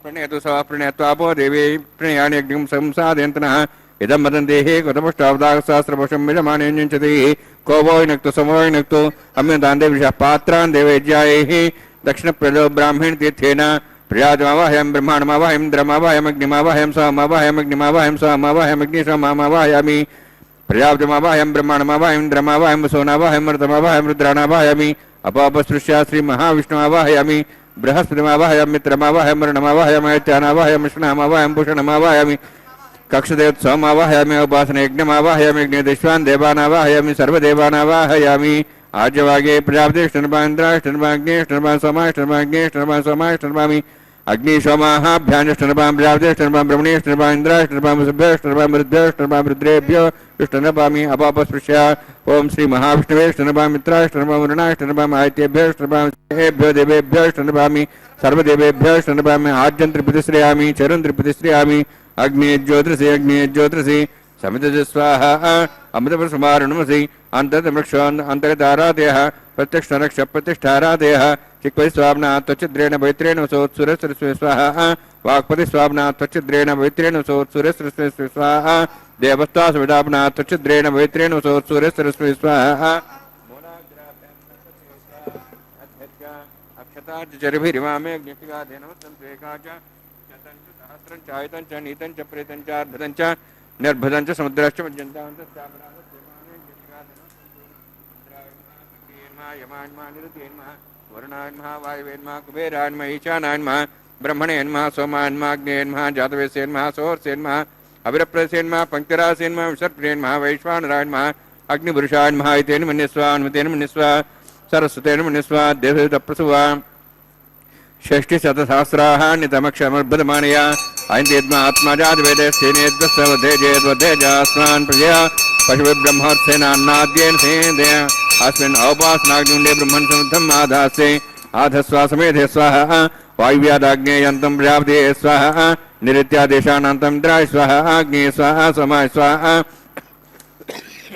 प्रणयतु सवा प्रणयत्वापो देवी प्रणयानि यज्ञं संसादयन्तनः इदं वदन्तेः कृतपुष्टावदागसहस्रपुषं यजमानेऽञ्चते को वो विनक्तु समो विनक्तु अम्यतान् देविषः पात्रान् देवैज्यायैः दक्षिणप्रलो ब्राह्मण तीर्थेन प्रयाजमावाहयं ब्रह्माणमावाहयं इन्द्रमावाहयमग्निमावाहयं सोममावाहयमग्निमावाहयं सोममावाहयमग्निशोममावाहयामि प्रजापतिमावाहयं ब्रह्माणमावाहयं इन्द्रमावाहयं वसोनावाहयं मरुतमावाहयं रुद्राणावाहयामि अपापस्पृश्य श्रीमहाविष्णुमावाहयामि बृहस्पतिमावाहयं मित्रमावाहयं वरुणमावाहयं ऐत्यानावाहयं विष्णुमावाहयं भूषणमावाहयामि कक्षदेवोत्सवमावाहयामि उपासनयज्ञमावाहयामि यज्ञदेश्वान् देवानावाहयामि सर्वदेवानावाहयामि आज्यवागे प्रजापतिष्ठनपान्द्राष्टनपाग्नेष्टनपान् सोमाष्टनपाग्नेष्टनपान् सोमाष्टनपामि अग्निशोमाहाभ्याञ्जष्टनपां प्रजापतिष्ठनपां ब्रह्मणेष्टनपां इन्द्राष्टनपां वसुभ्यष्टनपां रुद्रेष्टनपां रुद्रेभ्यो इष्टनपामि अपापस्पृश्य ओम श्री महाविष्णुवेष्टनपां मित्राष्टनपां वरुणाष्टनपां आदित्येभ्योष्टनपां देवेभ्यो देवेभ्योष्टनपामि सर्वदेवेभ्योष्टनपामि आद्यं त्रिप्रतिश्रयामि चरुं त्रिप्रतिश्रयामि अग्नि ज्योतिषि समित स्वाहा अमृतपुष्पमारुणमसि अंतर्वृक्षोन् अंतर्गताराधयः प्रत्यक्षरक्ष प्रतिष्ठाराधयः चिक्वैस्वाम्ना त्वच्छिद्रेण पवित्रेण वसोत्सुरस्रस्वे स्वाहा वाक्पतिस्वाम्ना त्वच्छिद्रेण पवित्रेण वसोत्सुरस्रस्वे स्वाहा देवस्तासविदाम्ना त्वच्छिद्रेण पवित्रेण वसोत्सुरस्रस्वे स्वाहा अक्षतार्चरिभिरिमामे अग्निष्टिकाधेनवस्तन्त्वेकाच सहस्रं चायतं च नीतं च प्रेतं च अर्भतं च निर्भदं च समुद्रश्च वरुणान्मः वायुवेन्मः कुबेरान्मः ईशानान्मः ब्रह्मणेन्मः सोमान्मः अग्नेन्मः जातवेसेन्मः सोर्सेन्मः अभिरप्रसेन्मः पंक्तिरासेन्मः विसर्पणेन्मः वैश्वानरान्मः अग्निपुरुषान्मः इतेन मन्यस्वा अनुमतेन मन्यस्वा सरस्वतेन मन्यस्वा देवप्रसुवा षष्टिशतसहस्राः नितमक्षमर्बधमानया ऐन्द्रियद्मा आत्माजातवेदस्तेनेद्वस्वधेजेद्वधेजास्मान् प्रजया पशुब्रह्मोत्सेनान्नाद्येन सेदय अस्मिन् औपासनाग्निण्डे ब्रह्मन् समुद्धम् आधास्ते आधस्वा समेधे स्वाहा वायुव्यादाग्नेयन्तं प्रजापते स्वाहा निरित्यादेशानान्तं इन्द्राय स्वाहा अग्ने स्वाहा सोमाय स्वाहा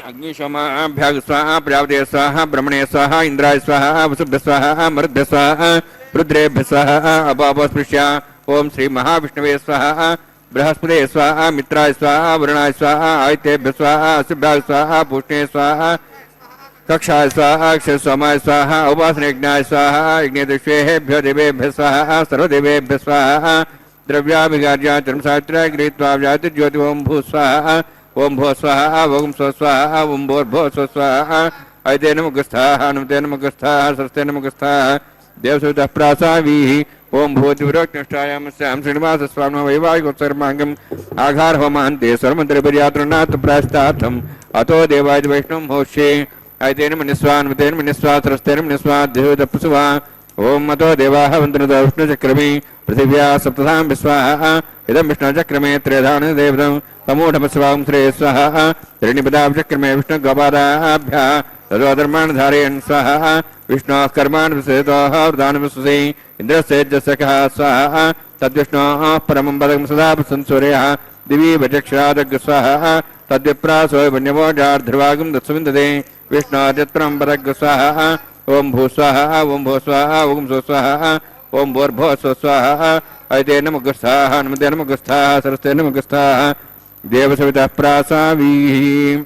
अग्निशोमाभ्याग स्वाहा प्रजापते स्वाहा ब्रह्मणे स्वाहा इंद्राय स्वाहा वसुभ्य स्वाहा मरुद्भ्य स्वाहा रुद्रेभ्य स्वाहा अपापस्पृश्य ओम श्री महाविष्णवे स्वाहा बृहस्पते स्वाहा मित्राय स्वाहा वरुणाय स्वाहा आदित्येभ्य स्वाहा अशुभ्याय स्वाहा पूष्णे स्वाहा कक्षाय स्वाहा अक्षय सोमाय स्वाहा उपासनयज्ञाय स्वाहा यज्ञदेवेभ्यो देवेभ्य स्वाहा सर्वदेवेभ्य स्वाहा द्रव्याभिगार्या चर्मसात्रा गृहीत्वा व्याति ज्योति ओम भू स्वाहा ओम भो स्वाहा ओम स्व स्वाहा ओम भोर्भो स्व स्वाहा ऐतेन मुखस्थाः अनुमतेन मुखस्थाः सरस्तेन मुखस्थाः देवसुतः प्रासावीः ओम भूतिविरोक्तिष्ठायां स्यां श्रीनिवासस्वामिनः वैवाहिकोत्सर्माङ्गम् आघार होमान्ते सर्वमन्त्रिपर्यातृणात् प्रायश्चार्थम् अतो देवाय वैष्णवं होष्ये ऐतेन मन्यस्वा अनुमतेन मन्यस्वा सरस्तेन मन्यस्वा देवतः ओम अतो देवाः वन्दनतो विष्णुचक्रमे पृथिव्या सप्तधां विश्वाहा इदं विष्णुचक्रमे त्रेधान देवतं तमोढमस्वां श्रेय स्वाहा त्रीणिपदाचक्रमे विष्णुगोपादाभ्यः तदोधर्मान् धारयन् स्वाहा विष्णोः कर्मान् विशेषतोः वृदान् विश्वसे इन्द्रस्येजसकः स्वाहा तद्विष्णोः परमं पदं सदा संसूर्यः दिवि वचक्षरादग् स्वाहा तद्विप्रासो वन्यवोजार्ध्रुवागं दत्सविन्दते विष्णोर्यत्परं पदग् स्वाहा ओम भू स्वाहा ओम भो स्वाहा ओम सो स्वाहा ओम भोर्भो स्व स्वाहा ऐतेन मुखस्थाः अनुमतेन मुखस्थाः सरस्तेन मुखस्थाः देवसवितः प्रासावीः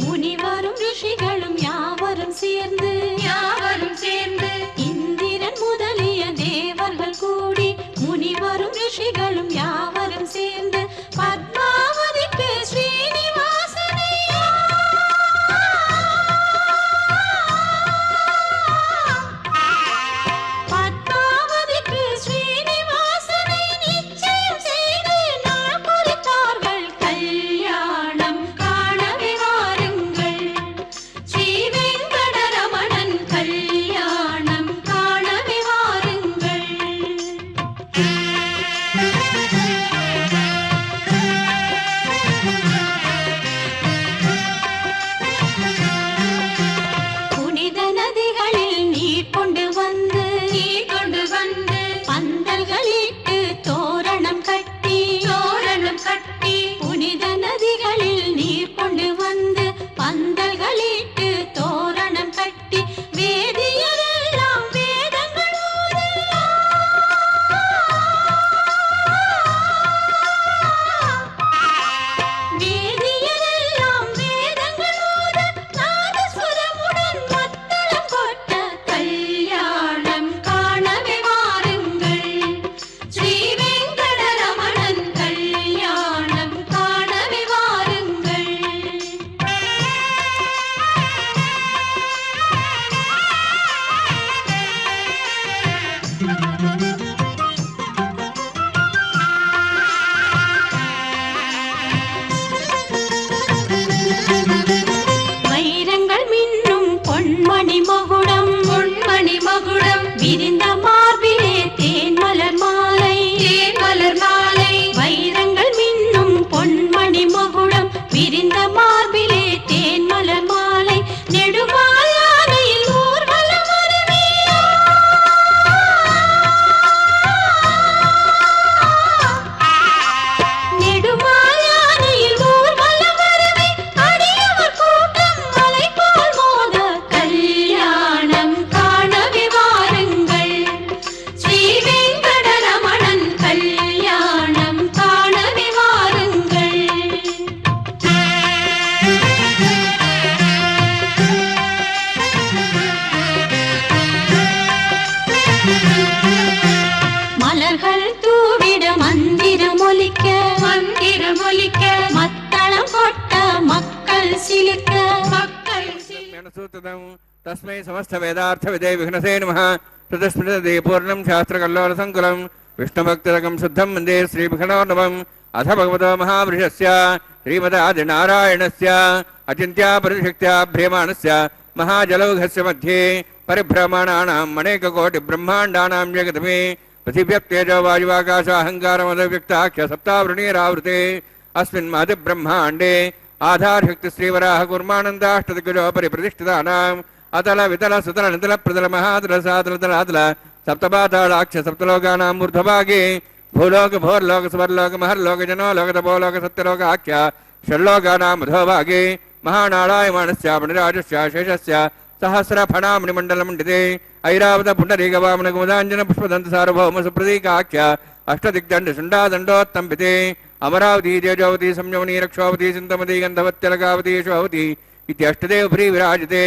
முனிவரும் ரிஷிகளும் யாவரும் சேர்ந்து இந்திரன் முதலிய மகுடம் பொன்மணி மகுடம் விரிந்த மார்பிலே தேன் மலர் மாலை வைரங்கள் மின்னும் பொன்மணி மகுடம் விரிந்த மார்பிலே தேன் மலர் மாலை நெடுமாலையில் ஊர்வலம் வருமே நெடுமாலையில் ஊர்வலம் வருமே அடியவர் கூட்டம் மலை போல் மோத கல்யாணம் காணவே வாருங்கள் ஸ்ரீ வெங்கடரமணன் கல்யாணம் காணவே வாருங்கள். மலர்கள் தூவிட மந்திரமொலிக்க மத்தளம் கொட்ட மக்கள் சிலிர்க்க तस्मै समस्त वेदार्थ विदे विघ्नसे नमः तदस्मृतदे पूर्णं शास्त्रकल्लोल संकुलं विष्णुभक्तिरकं शुद्धं वन्दे श्रीविघ्नोर्नवम् अथ भगवतो महावृषस्य श्रीमदादिनारायणस्य अचिन्त्या परिशक्त्या भ्रियमाणस्य महाजलौघस्य मध्ये परिभ्रमणानाम् अनेककोटिब्रह्माण्डानां जगतमे पृथिव्यप्तेजो वायुवाकाशाहङ्कारमदव्यक्ताख्य सप्तावृणीरावृते अस्मिन् महतिब्रह्माण्डे आधारशक्ति श्रीवराह कुर्मानन्दाष्टदिग्गजोपरि प्रतिष्ठितानाम् अतल वितल सुतल नितल प्रतल महातल सातल तलातल सप्तपातालाक्ष सप्तलोकानां ऊर्ध्वभागे भूलोक भोर्लोक स्वर्लोक महर्लोक जनोलोक तपोलोक सत्यलोक आख्य षड्लोकानां अधोभागे महानारायमाणस्य मणिराजस्य शेषस्य सहस्रफणामणिमण्डलमण्डिते ऐरावत पुण्डरीकवामनकुमुदाञ्जन पुष्पदन्त सार्वभौम सुप्रतीकाख्य अष्टदिग्दण्ड शुण्डादण्डोत्तम्बिते अमरावती तेजोवती संयमनी रक्षोवती सिंधमती गंधवत्यलकावती यशोवती इत्यष्टदेव भ्री विराजते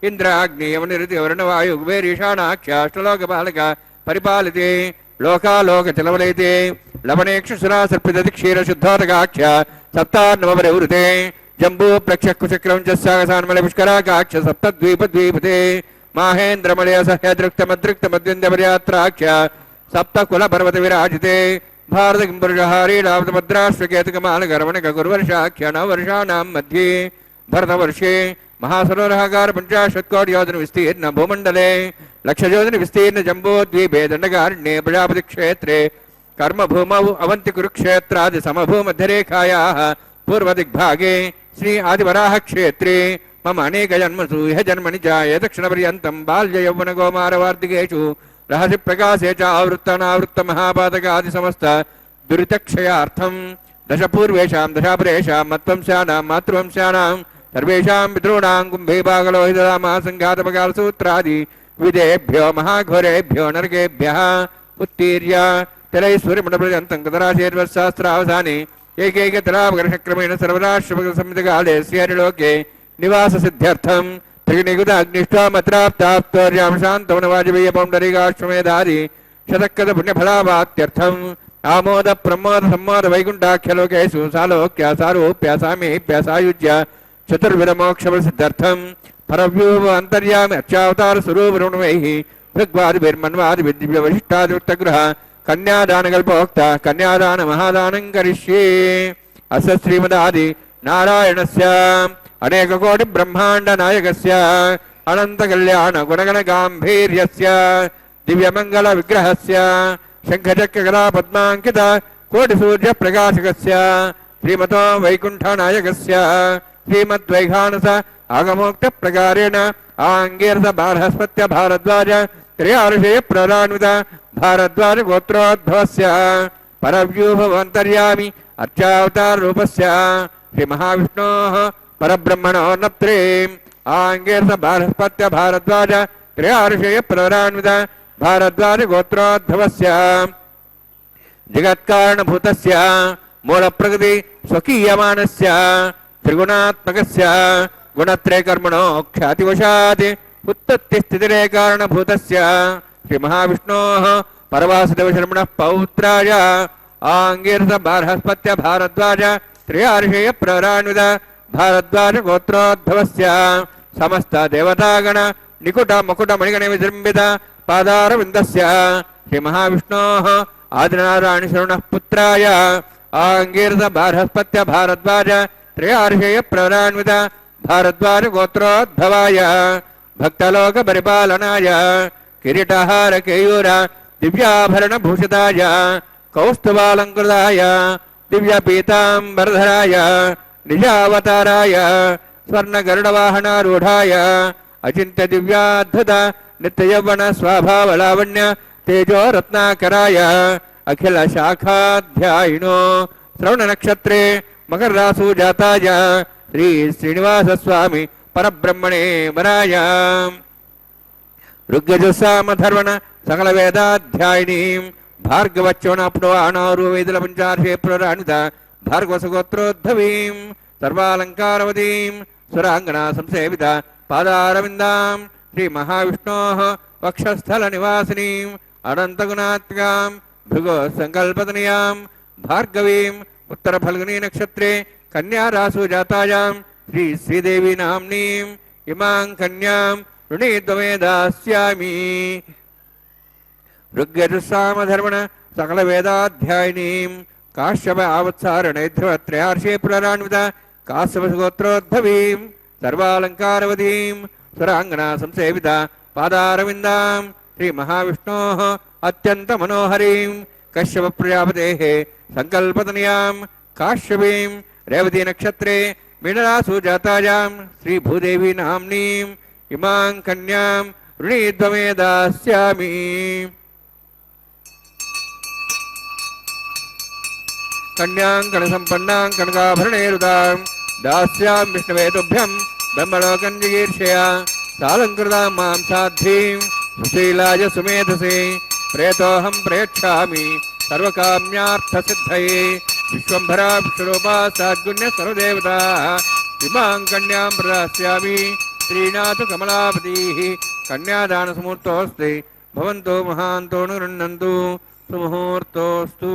इंद्राग्नेयमनिरति वर्णवायु कुबेरीशानाख्य अष्टलोकपालक परिपालिते लोकालोकचलवलयते लवणेक्षुसुरा सर्पितक्षीर शुद्धोदकाख्य सप्तान्नवपरिवृते जम्बू प्लक्षकुचक्रं च सागसान्मलपुष्कराकाख्य सप्तद्वीपद्वीपते माहेन्द्रमलय सह्यदृक्तमदृक्तमद्विन्द्यपर्यात्राख्य सप्तकुलपर्वत विराजिते भारत किंपुरुषहारीलावतभद्राश्वकेतकमालगरवणकगुर्वर्षाख्य नववर्षाणां मध्ये भरतवर्षे महासरोरहाकार 50 कोटि योजन विस्तीर्ण भूमण्डले लक्षयोजन विस्तीर्ण जम्बूद्वीपे दण्डकारण्ये प्रजापति क्षेत्रे कर्मभूमौ अवन्ति कुरुक्षेत्रादि समभूमध्यरेखायाः पूर्वदिग्भागे श्री आदिवराह क्षेत्रे मम अनेक जन्मसु यह जन्मनि जाये दक्षिणपर्यन्तं बाल्य यौवन कौमारवार्धिकेषु रहसि प्रकाशे च आवृत्तानावृत्त महापातकादि समस्त दुरितक्षयार्थं दश पूर्वेषां दशापरेषां मत्वंशानां मातृवंशानां सर्वेषां पितॄणां कुम्भे भागलोहितरामा संघातपकालसूत्रादि विदेभ्यो महाघोरेभ्यो नरकेभ्यः उत्तीर्य तिलैश्वर्यमण्डपर्यन्तं कतराशेर्वत्सहस्रावसाने एकैकतलावकर्षक्रमेण सर्वराष्ट्रपतिसंहितकाले स्यरिलोके निवाससिद्ध्यर्थं त्रिनिगुद अग्निष्ठामत्राप्ताप्तोर्यां शान्तवनवाजपेय पौण्डरीकाश्वमेधारि शतकद पुण्यफलावाप्त्यर्थम् आमोद प्रमोद सम्मोद वैकुण्ठाख्यलोकेषु सालोक्य सारूप्य सामीप्य सायुज्य चतुर्विधमोक्षफलसिद्ध्यर्थं परव्यूह अन्तर्यामि अर्चावतार स्वरूपरुणमैः भृग्वादिभिर्मन्वादिभिर्दिव्यवशिष्टादिवृत्तगृह कन्यादानकल्पोक्ता कन्यादान महादानं करिष्ये अस्य श्रीमदादि नारायणस्य अनेक कोटि ब्रह्मांड नायकस्य अनंत कल्याण गुणगण गांभीर्यस्य दिव्यमंगल विग्रहस्य शंखचक्र गदा पद्मांकित कोटि सूर्य प्रकाशकस्य श्रीमतो वैकुंठ नायकस्य श्रीमद्वैखानस आगमोक्त प्रकारेण आंगीरस बारहस्पत्य भारद्वाज त्रयार्षे प्रदान्वित भारद्वाज गोत्रोद्भवस्य परव्यूहवन्तर्यामि अर्चावतार रूपस्य श्री महाविष्णोः परब्रह्मणो नप्त्रे आंगीरस बारहस्पत्य भारद्वाज त्रयार्षे प्रदान्वित भारद्वाज गोत्रोद्भवस्य जगत्कारणभूतस्य मूलप्रकृति स्वकीयमानस्य त्रिगुणात्मकस्य गुणत्रय कर्मणो ख्यातिवशात् उत्पत्तिस्थितिरे कारणभूतस्य श्री महाविष्णोः परवासुदेवशर्मणः पौत्राय आंगीरस बारहस्पत्य भारद्वाज त्रयार्षे प्रदान्वित भारद्वाज गोत्रोद्भवस्य समस्त देवतागण निकुट मुकुट मणिगण विजृंभित पादारविन्दस्य श्री महाविष्णोः आदिनारायण शरणः पुत्राय आंगीरस बारहस्पत्य भारद्वाज त्रयार्षे प्रदान्वित भारद्वाज गोत्रोद्भवाय భక్తలోక పరిపాలనాయ కిరీటహార కేయూర దివ్యాభరణ భూషితాయ కౌస్తుభాలంకృతాయ దివ్య పీతాంబరధరాయ నిజావతారాయ స్వర్ణ గరుడవాహనారూఢాయ అచింత్య దివ్యాద్భుత నిత్య యవ్వన స్వభావలావణ్య తేజో రత్నాకరాయ అఖిల శాఖాధ్యాయినో శ్రవణ నక్షత్రే మకర రాసు జాతాయ శ్రీ శ్రీనివాస స్వామి పరబ్రహ్మణే వరాయ ఋగ్యజుస్సామధర్వణ సకల వేదాధ్యాయినీం భార్గవచ్చోణాప్నో ఆనారు వేదుల పంచార్షే పురాణిత భార్గవసగోత్రోద్ధవీం సర్వాలంకారవతీం సురాంగనా సంసేవిత పాదారవిందాం శ్రీ మహావిష్ణోః వక్షస్థల నివాసినీం అనంతగుణాత్మకాం భృగో సంకల్పతనయాం భార్గవీం ఉత్తర ఫల్గుని నక్షత్రే కన్యా రాసు జాతాయాం శ్రీ శ్రీదేవి నామ్నీం ఇమాం కన్యాం ऋणीद्वमे दास्यामि ऋग्यजुस्सामधर्मण सकल वेदाध्यायिनीं काश्यप आवत्सारणैध्रवत्रयार्षे पुराणान्वित काश्यपगोत्रोद्भवीं सर्वालङ्कारवतीं सुराङ्गना संसेविता पादारविन्दां श्रीमहाविष्णोः अत्यन्तमनोहरीं कश्यप प्रजापतेः सङ्कल्पतनयां काश्यपीं रेवती नक्षत्रे मीनरासु जातायां श्रीभूदेवी नाम्नीं इमां कन्यां ऋणीद्वमे दास्यामि कन्यां कणसम्पन्नां कनकाभरणैरुदां दास्यां विष्णुवेतुभ्यं ब्रह्मलोकं जिगीर्षया सालङ्कृतां मां साध्वीं सुशीलाय सुमेधसे प्रेतोऽहं प्रेक्षामि सर्वकाम्यार्थसिद्धये विश्वम्भरा विश्वरूपा साद्गुण्य सर्वदेवता इमां कन्यां प्रदास्यामि श्रीनाथ कमलापतिः कन्यादानसमुहूर्तोऽस्ति भवन्तु महान्तो गृह्णन्तु सुमुहूर्तोऽस्तु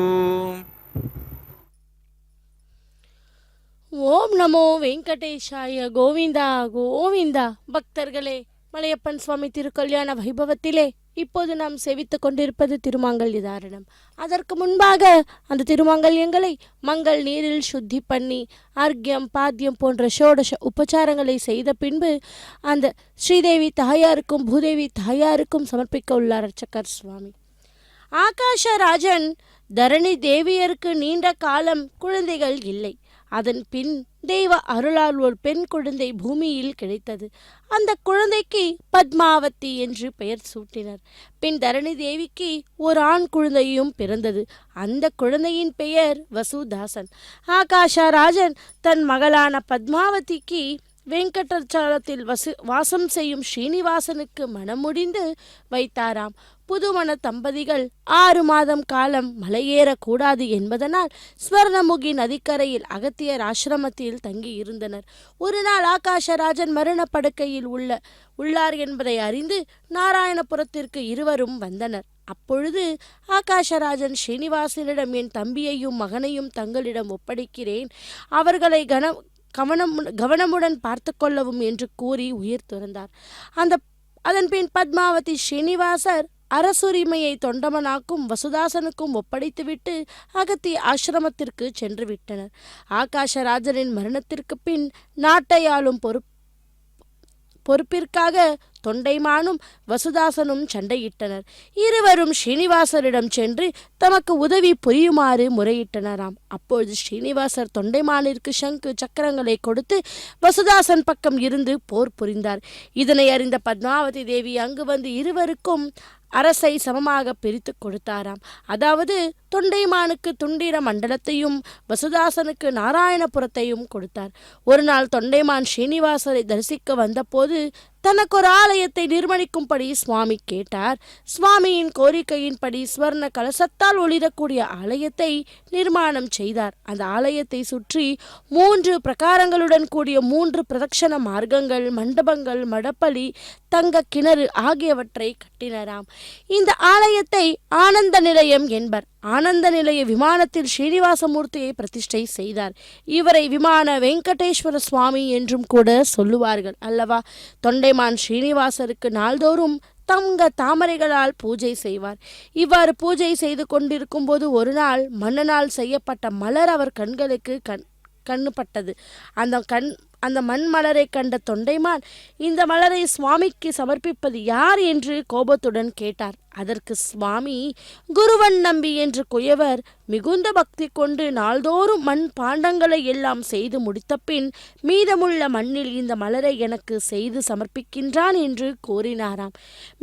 ஓம் நமோ வெங்கடேஷாய கோவிந்தா கோவிந்தா. பக்தர்களே, மலையப்பன் சுவாமி திருக்கல்யாண வைபவத்திலே இப்போது நாம் சேவித்துக் கொண்டிருப்பது திருமாங்கல்ய தாரணம். அதற்கு முன்பாக அந்த திருமாங்கல்யங்களை மங்கள் நீரில் சுத்தி பண்ணி அர்க்யம் பாத்தியம் போன்ற ஷோடச உபச்சாரங்களை செய்த பின்பு அந்த ஸ்ரீதேவி தாயாருக்கும் பூதேவி தாயாருக்கும் சமர்ப்பிக்க உள்ளார் அர்ச்சகர் சுவாமி. ஆகாஷராஜன் தரணி தேவியருக்கு நீண்ட காலம் குழந்தைகள் இல்லை. அதன் பின் தெய்வ அருளால் ஒரு பெண் குழந்தை பூமியில் கிடைத்தது. அந்த குழந்தைக்கு பத்மாவதி என்று பெயர் சூட்டினர். பின் தரணி தேவிக்கு ஒரு ஆண் குழந்தையும் பிறந்தது. அந்த குழந்தையின் பெயர் வசுதாசன். ஆகாஷராஜன் தன் மகளான பத்மாவதிக்கு வெங்கடாச்சலத்தில் வாசம் செய்யும் ஸ்ரீனிவாசனுக்கு மணமுடிந்து வைத்தாராம். புதுமண தம்பதிகள் 6 மாதம் காலம் மலையேறக்கூடாது என்பதனால் ஸ்வர்ணமுகி நதிக்கரையில் அகத்தியர் ஆசிரமத்தில் தங்கி இருந்தனர். ஒரு நாள் ஆகாஷராஜன் மரண படுக்கையில் உள்ளார் என்பதை அறிந்து நாராயணபுரத்திற்கு இருவரும் வந்தனர். அப்பொழுது ஆகாஷராஜன் ஸ்ரீனிவாசனிடம், என் தம்பியையும் மகனையும் தங்களிடம் ஒப்படைக்கிறேன், அவர்களை கவனமுடன் பார்த்து கொள்ளவும் என்று கூறி உயிர் துறந்தார். அதன் பின் பத்மாவதி ஸ்ரீனிவாசர் அரசுரிமையை தொண்டமனாக்கும் வசுதாசனுக்கும் ஒப்படைத்துவிட்டு அகத்திய ஆசிரமத்திற்கு சென்று விட்டனர். ஆகாஷராஜனின் மரணத்திற்கு பின் நாட்டை ஆளும் பொறுப்பிற்காக தொண்டைமானும் வசுதாசனும் சண்டையிட்டனர். இருவரும் ஸ்ரீனிவாசரிடம் சென்று தமக்கு உதவி புரியுமாறு முறையிட்டனராம். அப்பொழுது ஸ்ரீனிவாசர் தொண்டைமானிற்கு சங்கு சக்கரங்களை கொடுத்து வசுதாசன் பக்கம் இருந்து போர் புரிந்தார். இதனை அறிந்த பத்மாவதி தேவி அங்கு வந்து இருவருக்கும் அரசை சமமாக பிரித்து கொடுத்தாராம். அதாவது தொண்டைமானுக்கு துண்டிர மண்டலத்தையும் வசுதாசனுக்கு நாராயணபுரத்தையும் கொடுத்தார். ஒரு நாள் தொண்டைமான் ஸ்ரீனிவாசரை தரிசிக்க வந்தபோது தனக்கு ஒரு ஆலயத்தை நிர்மாணிக்கும்படி சுவாமி கேட்டார். சுவாமியின் கோரிக்கையின்படி ஸ்வர்ண கலசத்தால் ஒளிரக்கூடிய ஆலயத்தை நிர்மாணம் செய்தார். அந்த ஆலயத்தை சுற்றி 3 பிரகாரங்களுடன் கூடிய 3 பிரதட்சண மார்க்கங்கள், மண்டபங்கள், மடப்பலி, தங்க கிணறு ஆகியவற்றை கட்டினராம். இந்த ஆலயத்தை ஆனந்த நிலையம் என்பர். ஆனந்த நிலைய விமானத்தில் ஸ்ரீனிவாசமூர்த்தியை பிரதிஷ்டை செய்தார். இவரை விமான வெங்கடேஸ்வர சுவாமி என்றும் கூட சொல்லுவார்கள் அல்லவா. தொண்டைமான் ஸ்ரீனிவாசருக்கு நாள்தோறும் தங்க தாமரைகளால் பூஜை செய்வார். இவ்வாறு பூஜை செய்து கொண்டிருக்கும் போது ஒரு நாள் மன்னனால் செய்யப்பட்ட மலர் அவர் கண்களுக்கு கண்ணுப்பட்டது. அந்த மண் மலரை கண்ட தொண்டைமான் இந்த மலரை சுவாமிக்கு சமர்ப்பிப்பது யார் என்று கோபத்துடன் கேட்டார். அதற்கு சுவாமி, குருவன் நம்பி என்று குயவர் மிகுந்த பக்தி கொண்டு நாள்தோறும் மண் பாண்டங்களை எல்லாம் செய்து முடித்த பின் மீதமுள்ள மண்ணில் இந்த மலரை எனக்கு செய்து சமர்ப்பிக்கின்றான் என்று கூறினாராம்.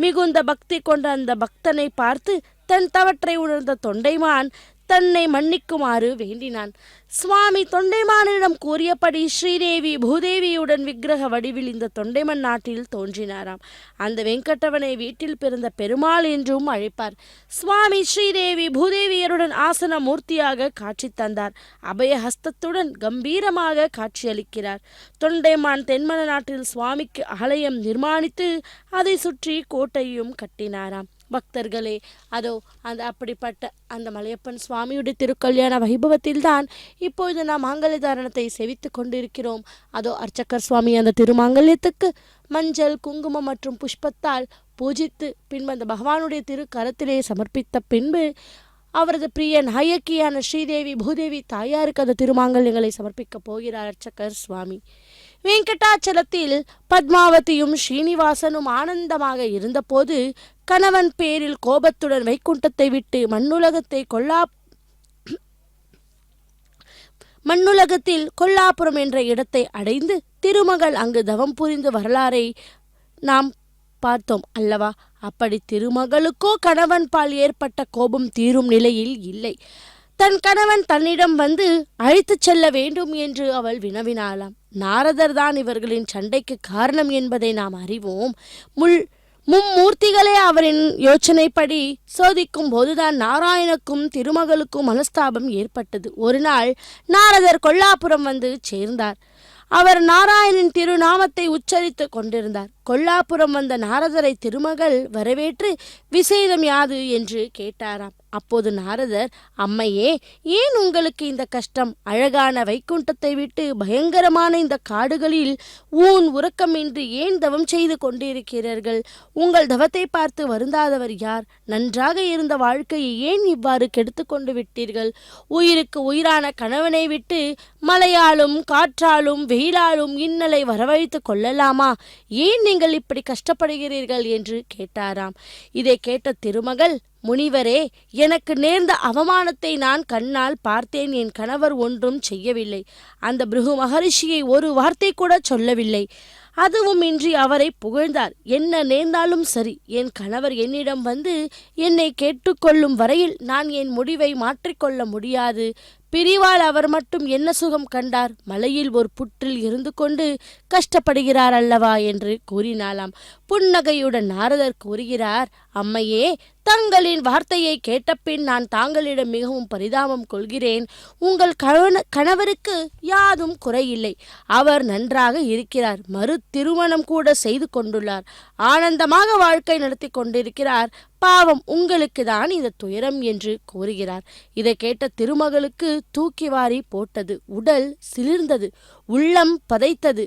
மிகுந்த பக்தி கொண்ட அந்த பக்தனை பார்த்து தன் தவற்றை உணர்ந்த தொண்டைமான் தன்னை மன்னிக்குமாறு வேண்டினான். சுவாமி தொண்டைமானிடம் கூறியபடி ஸ்ரீதேவி பூதேவியுடன் விக்கிரக வடிவில் இந்த தொண்டைமன் நாட்டில் தோன்றினாராம். அந்த வெங்கடவனை வீட்டில் பிறந்த பெருமாள் என்றும் அழைப்பார். சுவாமி ஸ்ரீதேவி பூதேவியருடன் ஆசன மூர்த்தியாக காட்சி தந்தார். அபயஹஸ்தத்துடன் கம்பீரமாக காட்சியளிக்கிறார். தொண்டைமான் தென்மன நாட்டில் சுவாமிக்கு ஆலயம் நிர்மாணித்து அதை சுற்றி கோட்டையும் கட்டினாராம். பக்தர்களே, அதோ அப்படிப்பட்ட அந்த மலையப்பன் சுவாமியுடைய திருக்கல்யாண வைபவத்தில்தான் இப்பொழுது நாம் மாங்கல்ய தாரணத்தை செவித்து கொண்டிருக்கிறோம். அதோ அர்ச்சகர் சுவாமி அந்த திருமாங்கல்யத்துக்கு மஞ்சள், குங்குமம் மற்றும் புஷ்பத்தால் பூஜித்து பின்பு அந்த பகவானுடைய திருக்கரத்திலே சமர்ப்பித்த பின்பு அவரது பிரிய நாயக்கியான ஸ்ரீதேவி பூதேவி தாயாருக்கு அந்த திருமாங்கல்யங்களை சமர்ப்பிக்கப் போகிறார் அர்ச்சகர் சுவாமி. வெங்கடாச்சலத்தில் பத்மாவதியும் ஸ்ரீனிவாசனும் ஆனந்தமாக இருந்தபோது கணவன் பேரில் கோபத்துடன் வைகுண்டத்தை விட்டு மண்ணுலகத்தில் கொல்லாபுரம் என்ற இடத்தை அடைந்து திருமகள் அங்கு தவம் புரிந்து வரலாறை நாம் பார்த்தோம் அல்லவா? அப்படி திருமகளுக்கோ கணவன் பால் ஏற்பட்ட கோபம் தீரும் நிலையில் இல்லை. தன் கணவன் தன்னிடம் வந்து அழைத்துச் செல்ல வேண்டும் என்று அவள் வினவினாளாம். நாரதர் தான் இவர்களின் சண்டைக்கு காரணம் என்பதை நாம் அறிவோம். மும்மூர்த்திகளே அவரின் யோசனைப்படி சோதிக்கும் போதுதான் நாராயணுக்கும் திருமகளுக்கும் மனஸ்தாபம் ஏற்பட்டது. ஒரு நாள் நாரதர் கொல்லாபுரம் வந்து சேர்ந்தார். அவர் நாராயணின் திருநாமத்தை உச்சரித்து கொண்டிருந்தார். கொல்லாபுரம் வந்த நாரதரை திருமகள் வரவேற்று விசேதம் யாது என்று கேட்டாராம். அப்போது நாரதர், அம்மையே, ஏன் உங்களுக்கு இந்த கஷ்டம்? அழகான வைகுண்டத்தை விட்டு பயங்கரமான இந்த காடுகளில் ஊன் உறக்கமின்றி ஏன் தவம் செய்து கொண்டிருக்கிறீர்கள்? உங்கள் தவத்தை பார்த்து வருந்தாதவர் யார்? நன்றாக இருந்த வாழ்க்கையை ஏன் இவ்வாறு கெடுத்து கொண்டு விட்டீர்கள்? உயிருக்கு உயிரான கணவனை விட்டு மழையாலும் காற்றாலும் வெயிலாலும் இன்னலை வரவழைத்து கொள்ளலாமா? ஏன் நீங்கள் இப்படி கஷ்டப்படுகிறீர்கள் என்று கேட்டாராம். இதை கேட்ட திருமகள், முனிவரே, எனக்கு நேர்ந்த அவமானத்தை நான் கண்ணால் பார்த்தேன். என் கணவர் ஒன்றும் செய்யவில்லை. அந்த பிருகு மகரிஷியை ஒரு வார்த்தை கூட சொல்லவில்லை. அதுவும் இன்றி அவரை புகழ்ந்தார். என்ன நேர்ந்தாலும் சரி, என் கணவர் என்னிடம் வந்து என்னை கேட்டுக்கொள்ளும் வரையில் நான் என் முடிவை மாற்றிக்கொள்ள முடியாது. பிரிவால் அவர் மட்டும் என்ன சுகம் கண்டார்? மலையில் ஒரு புற்றில் இருந்து கொண்டு கஷ்டப்படுகிறார் அல்லவா என்று கூறினாளாம். புன்னகையுடன் நாரதர் கூறுகிறார், அம்மையே, தங்களின் வார்த்தையை கேட்டபின் நான் தாங்களிடம் மிகவும் பரிதாபம் கொள்கிறேன். உங்கள் கணவருக்கு யாதும் குறையில்லை. அவர் நன்றாக இருக்கிறார். மறு திருமணம் கூட செய்து கொண்டுள்ளார். ஆனந்தமாக வாழ்க்கை நடத்தி கொண்டிருக்கிறார். பாவம், உங்களுக்கு தான் இந்த துயரம் என்று கூறுகிறார். இதை கேட்ட திருமகளுக்கு தூக்கி வாரி போட்டது. உடல் சிலிர்ந்தது, உள்ளம் பதைத்தது,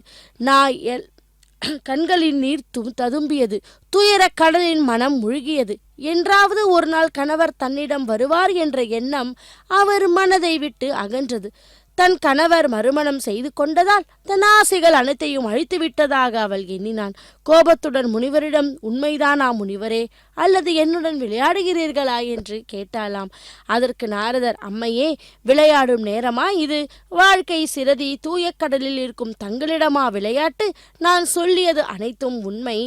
கண்களின் நீர் ததும்பியது, துயர கடலின் மனம் முழுகியது. என்றாவது ஒரு நாள் கணவர் தன்னிடம் வருவார் என்ற எண்ணம் அவர் மனதை விட்டு அகன்றது. தன் கணவர் மறுமணம் செய்து கொண்டதால் தன் ஆசைகள் அனைத்தையும் அழித்து விட்டதாக அவள் எண்ணினான். கோபத்துடன் முனிவரிடம், உண்மைதானா முனிவரே, அல்லது என்னுடன் விளையாடுகிறீர்களா என்று கேட்டாளாம். அதற்கு நாரதர், அம்மையே, விளையாடும் நேரமா இது? வாழ்க்கை சிறதி, தூய கடலில் இருக்கும் தங்களிடமா விளையாட்டு? நான் சொல்லியது அனைத்தும் உண்மை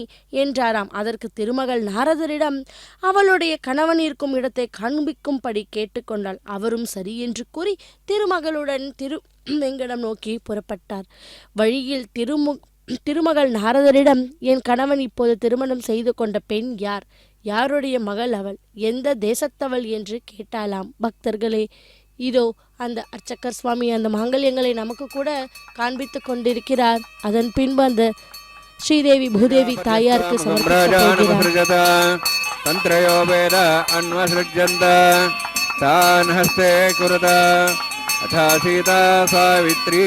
என்றாராம். அதற்கு திருமகள் நாரதரிடம் அவளுடைய கணவன் இருக்கும் இடத்தை காண்பிக்கும்படி கேட்டுக்கொண்டாள். அவரும் சரி என்று கூறி திருமகளுடன் வெங்கடம் நோக்கி புறப்பட்டார். வழியில் திருமகள் நாரதரிடம், என் கணவன் இப்போது திருமணம் செய்து கொண்ட பெண் யார்? யாருடைய மகள் அவள்? எந்த தேசத்தவள் என்று கேட்டாலாம். பக்தர்களே, இதோ அந்த அர்ச்சகர் சுவாமி அந்த மாங்கல்யங்களை நமக்கு கூட காண்பித்து கொண்டிருக்கிறார். அதன் பின்பு அந்த ஸ்ரீதேவி பூதேவி தாயாருக்கு अथा सीता सावित्री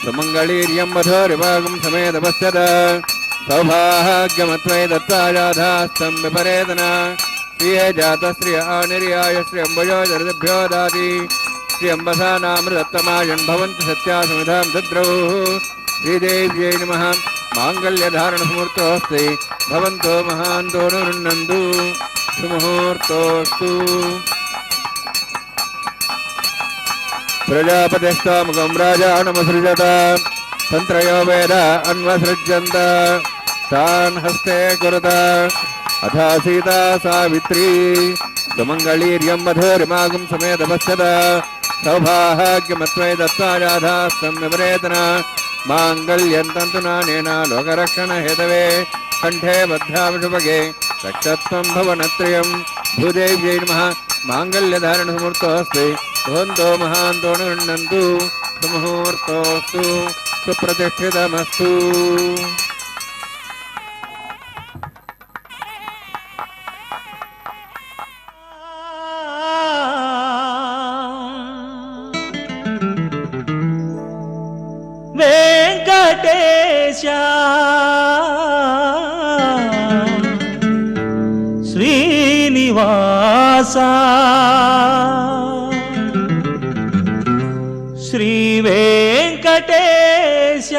सुमङ्गलीर्यं वधूरिभागं समेतपश्यत सौभाग्यमत्वै दत्ताजाधास्तं विपरेतना श्रिये जातश्रिय आनिर्याय श्रियम्बयो जरदिभ्यो दाति श्रियम्बसा नामृतत्तमायन् भवन्तु सत्या समिधां दद्रौ श्रीदेव्यै नमः माङ्गल्यधारणसमुहूर्तोऽस्ति भवन्तो महान्तो निरुन्नन्तु सुमुहूर्तोऽस्तु प्रजापतिस्त्वामुखं राजानमसृजत तन्त्रयो वेद अन्वसृज्यन्त तान् हस्ते कुरुत अथा सीता सावित्री सुमङ्गलीर्यं मधुरिमागं समेतपश्यत सौभाग्यमत्वै दत्त्वा राधास्तं विपरेतन माङ्गल्यं तन्तुनानेन लोकरक्षणहेतवे कण्ठे बद्धामशुभगे रक्षत्वं भवनत्रयं भूदेव्यै नमः माङ्गल्यधारणसमुहूर्तोऽस्ति भवन्तो महान्तो निरुन्नन्तु सुमुहूर्तोऽस्तु सुप्रतिष्ठितमस्तु वेंकटेश श्रीनिवास श्री वेंकटेश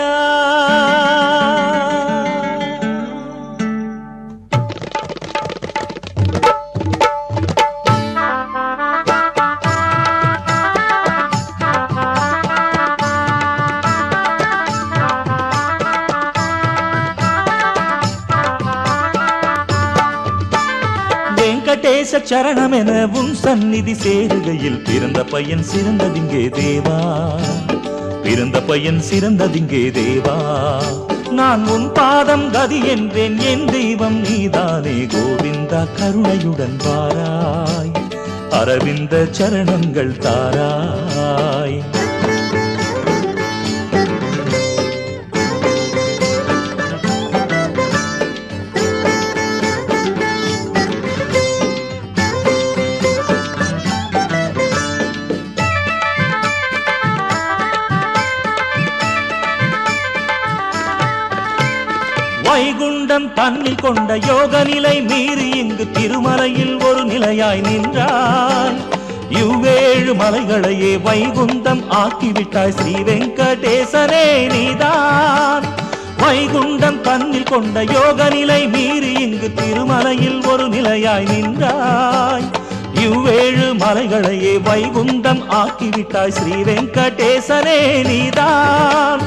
வெங்கடேச சரணமென உன் சந்நிதி சேருகையில் பிறந்த பையன் சிறந்ததிங்கே தேவா, பிறந்த பையன் சிறந்ததிங்கே தேவா. நான் உன் பாதம் கதி என்றேன், என் தெய்வம் நீதானே கோவிந்தா. கருணையுடன் வாராய், அரவிந்த சரணங்கள் தாராய். வைகுண்டம் தன்னில் கொண்ட யோக நிலை மீறி இங்கு திருமலையில் ஒரு நிலையாய் நின்றாய். இவ்வேழு மலைகளையே வைகுண்டம் ஆக்கிவிட்டாய் ஸ்ரீ வெங்கடேசனே நீதான். வைகுண்டம் தன்னில் கொண்ட யோக நிலை மீறி இங்கு திருமலையில் ஒரு நிலையாய் நின்றாய். இவ்வேழு மலைகளையே வைகுண்டம் ஆக்கிவிட்டாய் ஸ்ரீ வெங்கடேசனே நீதான்.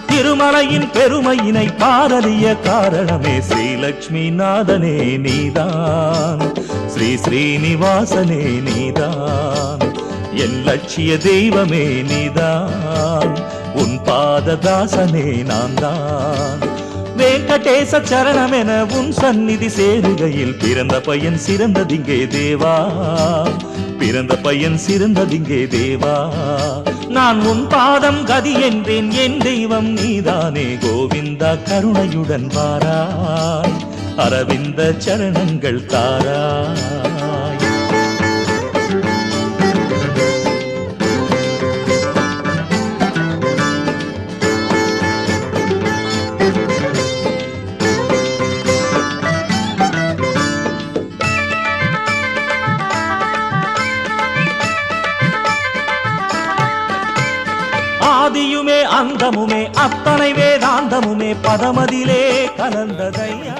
திருமலையின் பெருமையினை பாரறிய காரணமே ஸ்ரீலக்ஷ்மி நாதனே நீதான். ஸ்ரீ ஸ்ரீனிவாசனே நீதான். என் லட்சிய தெய்வமே நீதான். உன் பாததாசனே நான் தான். வெங்கடேச சரணமென உன் சந்நிதி சேருகையில் பிறந்த பையன் சிறந்ததிங்கே தேவா, பிறந்த பையன் சிறந்ததிங்கே தேவா. நான் உன் பாதம் கதி என்றேன், என் தெய்வம் நீதானே கோவிந்தா. கருணையுடன் வாராய், அரவிந்த சரணங்கள் தாராய். ஆதியுமே அந்தமுமே அத்தனை வேதாந்தமுமே பதமதிலே கலந்ததையா.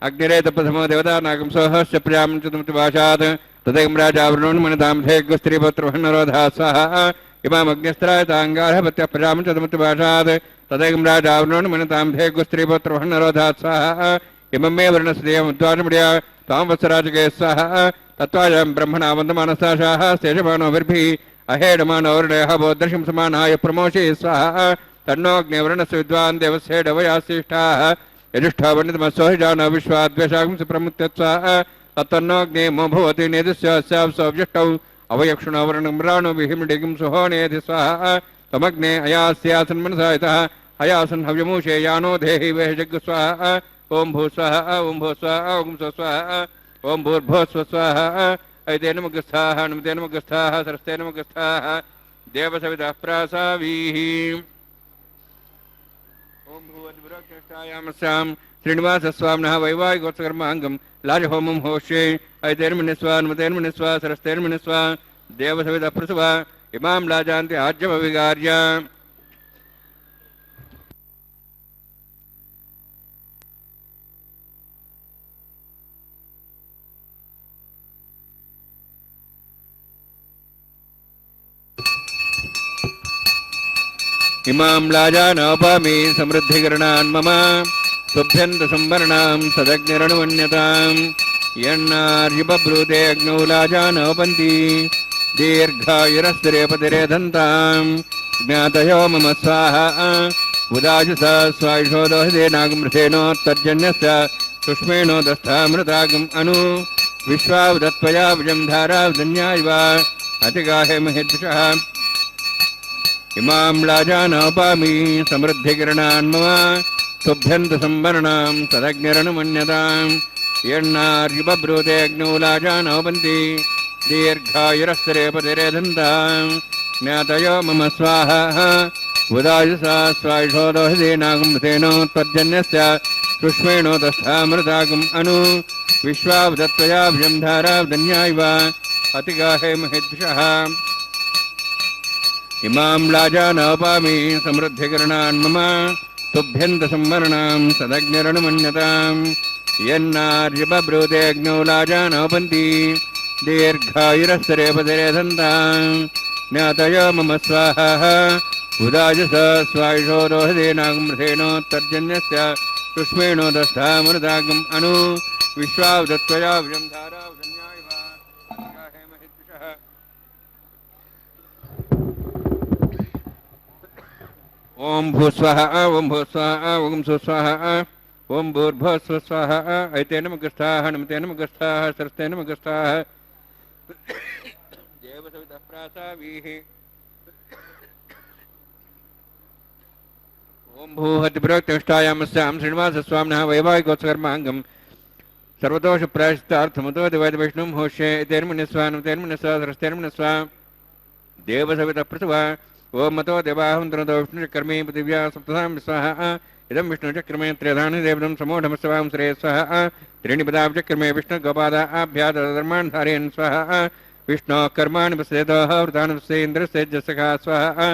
अग्निरेत प्रथमो देवता नागम सोहस्य प्रियाम चतुर्मुतिभाषात् तदेकं राजावरुणोन्मनतां धेग्स्त्रीपुत्रभन्नरोधा सह इमाम् अग्निस्त्रायताङ्गारभत्य प्रियाम चतुर्मुतिभाषात् तदेकं राजावरुणोन्मनतां धेग्स्त्रीपुत्रभन्नरोधा सह इमं मे वर्णस्त्रियमुद्वारमुड्या तां वत्सराजके सह तत्त्वायं ब्रह्मणा वन्दमानसाशाः शेषमानोभिर्भिः अहेडमानोर्णयः बोद्धर्षं समानाय प्रमोषे सह तन्नोऽग्निवर्णस्य विद्वान् देवस्येडवयासिष्ठाः यजुष्ठा पंडितमस्वहिजानो विश्वाद्वेषागं सुप्रमुत्यत्सः तत्तन्नोऽग्ने मो भवति नेदस्यास्यावसोऽव्यष्टौ अवयक्षुणो वर्णम्राणो विहिमडिगं सुहोनेधि स्वाहा तमग्ने अयास्यासन् मनसा यतः अयासन् हव्यमूषे यानो देहि वेहजग् स्वाहा ओं भू स्वाहा ओं भू स्वाहा ओं स्वस्वाहा ओं भूर्भुवः स्वस्वाहा ऐतेन मुगस्थाः नमतेन मुगस्थाः सरस्तेन मुगस्थाः देवसवितः प्रासावीः श्रीनिवासस्वामिनः वैवाहिकोत्सकर्माङ्गं लाजहोमं होष्ये ऐतेर्मनिस्वा नमतेर्मनिस्वा सरस्तेर्मनिस्वा देवसवितः प्रसवा इमां लाजान्ति आज्यमविगार्य इमां लाजानोपामि समृद्धिकरणान् मम तुभ्यन्त संवरणां सदग्निरनुमन्यताम् यन्नार्युपब्रूते अग्नौ लाजानोपन्ति दीर्घायुरस्तिरेपतिरेधन्ताम् ज्ञातयो मम स्वाहा उदाजुषा स्वायुषो दोहितेनागमृथेनोत्तर्जन्यस्य सुष्मेणो दस्थामृतागम् अनु विश्वावदत्वया विजं धारावदन्यायव अतिगाहे महेद्विषः इमां लाजानोपामि समृद्धिकिरणान् मम तुभ्यन्त संवरणां तदग्निरनुमन्यताम् यन्नार्युपब्रूते अग्नौ लाजानोपन्ति दीर्घायुरस्तिरेपतिरेधन्ताम् ज्ञातयो मम स्वाहा उदायुषा स्वायुषो दोहितेनागमृथेनोत्तर्जन्यस्य सुष्मेणो दस्थामृतागम् अनु विश्वावदत्वया विजं धारावदन्यायव अतिगाहे महेद्विषः इमां लाजानोपामि समृद्धिकरणान् मम तुभ्यन्त संवरणां सदग्निरनुमन्यताम् यन्नार्युपब्रूते अग्नौ लाजानोपन्ति दीर्घायुरस्तिरेपतिरेधन्ताम् ज्ञातयो मम स्वाहा उदाजुषा स्वायुषो दोहितेनागमृथेनोत्तर्जन्यस्य सुष्मेणो दस्थामृतागम् अनु विश्वावदत्वया विजं धारावदन्यायव अतिगाहे महेद्विषः ओम भूस्वः ओम भूस्वः ओम सुस्वः ओम भूर्भुवः स्वः ऐते नमगस्थाः नमते नमगस्थाः सरस्ते नमगस्थाः देवसवितः प्रासावीः ओम भूहतिप्रत्यष्टायामस्यां श्रीनिवासस्वामिनः वैवाहिकोत्सकर्माङ्गं सर्वदोषप्रायश्चित्तार्थमतो दिवैतवैष्णुं होष्ये एतेर्मुनिस्वा नमतेर्मुनिस्वा सरस्तेर्मुनिस्वा देवसवितः प्रसवा ओम मतो देवाहं तनतो विष्णुचक्रमे पृथिव्या सप्तधां स्वाहा इदं विष्णुचक्रमे त्र्यधानि देवदं समूढमस्वां श्रेय स्वाहा त्रीणि पदाब्जक्रमे विष्णुगोपादाभ्यां धर्मान् धारयन् स्वाहा विष्णोः कर्माणि पश्येतः वृतानि पश्येन्द्रस्य जसखा स्वाहा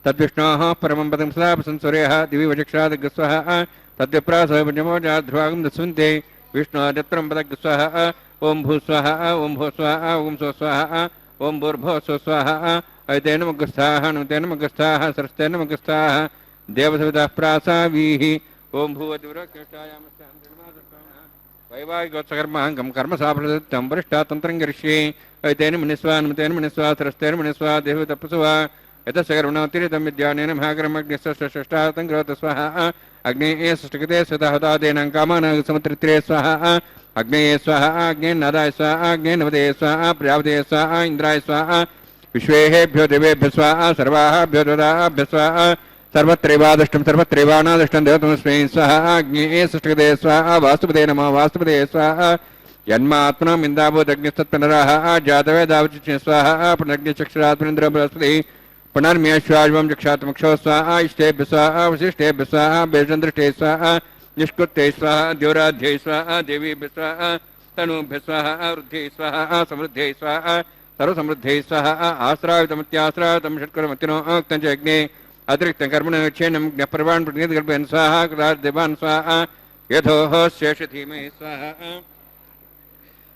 तद्विष्णोः परमं पदं सदा प्रसंसूर्यः दिवि वचक्षादिग् स्वाहा तद्विप्रासः पंचमोजाध्रुवागं दस्वन्ते विष्णोः पदग् स्वाहा ओम भूस्वाहा ओम भूस्वाहा ओम स्वस्वाहा ओम भूर्भुवः स्वस्वाहा ऐते नमगस्थाः नमते नमगस्थाः सरस्ते नमगस्थाः देवसवितः प्रासावीः ओम भूवतिव्रत्यष्टायामस्यां श्रीनिवासस्वामिनः वैवाहिकोत्सकर्माङ्गं कर्मसाफलदत्तं वरिष्ठा तन्त्रं करिष्ये ऐते नमनिस्वा नमते नमनिस्वा सरस्ते नमनिस्वा देवसवितः प्रसवा एतस्य कर्मणोत्तिरितं विद्यानेन महाकर्मज्ञस्य षष्ठार्थं करोतु स्वाहा अग्नेये षष्ठकृते स्वतः कामानां समुत्रित्रे स्वाहा अग्नेये स्वाहा अग्नेन्नादाय स्वाहा अग्नेन्नवदे स्वाहा प्रजापते स्वाहा इन्द्राय स्वाहा विश्वेभ्यो देवेभ्यो स्वाहा सर्वाभ्यो देवताभ्यो स्वाहा सर्वत्रैवादष्टं सर्वत्रैवानादष्टं देवतमस्मै स्वाहा अग्नेये षष्ठकृते स्वाहा वास्तुपदे नमः वास्तुपदे स्वाहा यन्मात्मनम् इन्दाभूतग्निस्तत्पुनराः जातवेदावचिष्णे स्वाहा पुनर्ग्निचक्षुरात्मनिन्द्रो बृहस्पतिः पुनर्म्यश्वाजवं चक्षात्मक्षो स्वाहा इष्टेभ्य स्वाहा वसिष्ठेभ्य स्वाहा बेजन्द्रष्टे स्वाहा निष्कृत्ते स्वाहा द्योराध्यै स्वाहा देवीभ्य स्वाहा तनूभ्य स्वाहा वृद्ध्यै स्वाहा समृद्ध्यै स्वाहा सर्वसमृद्ध्यै स्वाहा आश्रावितमत्याश्रावितं षट्कर्मतिनो उक्तं च यज्ञे अतिरिक्तं कर्मणो क्षेनं ज्ञपर्वान् प्रतिनिधिकल्पयन् स्वाहा कृतार्देवान् स्वाहा यथोः शेषधीमहि स्वाहा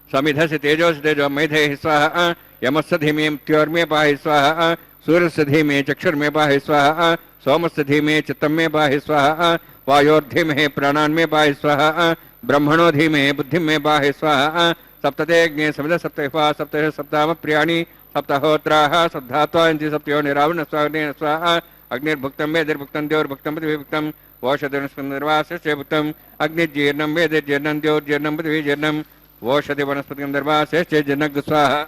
समिधस्य तेजोस्य तेजो मैधेः स्वाहा यमस्य धीमे त्योर्मे पाहि स्वाहा सूर्यस्य धीमे चक्षुर्मे पाहि स्वाहा सोमस्य धीमे चित्तं मे पाहि स्वाहा वायोर्धीमहि प्राणान् मे पाहि स्वाहा ब्रह्मणो धीमहि बुद्धिं मे पाहि स्वाहा सप्तते अग्ने समिध सप्तविपा सप्तश सप्तामप्रियाणि सप्तहोत्राः सप्तात्वायन्ति सप्तयो निरावृण स्वाग्नेन स्वाहा अग्निर्भुक्तं वेदिर्भुक्तं द्योर्भुक्तं पृथिवीभुक्तं वोषधिर्वासस्य भुक्तं अग्निर्जीर्णं वेदिर्जीर्णं द्योर्जीर्णं पृथिवीजीर्णं वोषधि वनस्पतिं निर्वासस्य जन्नग स्वाहा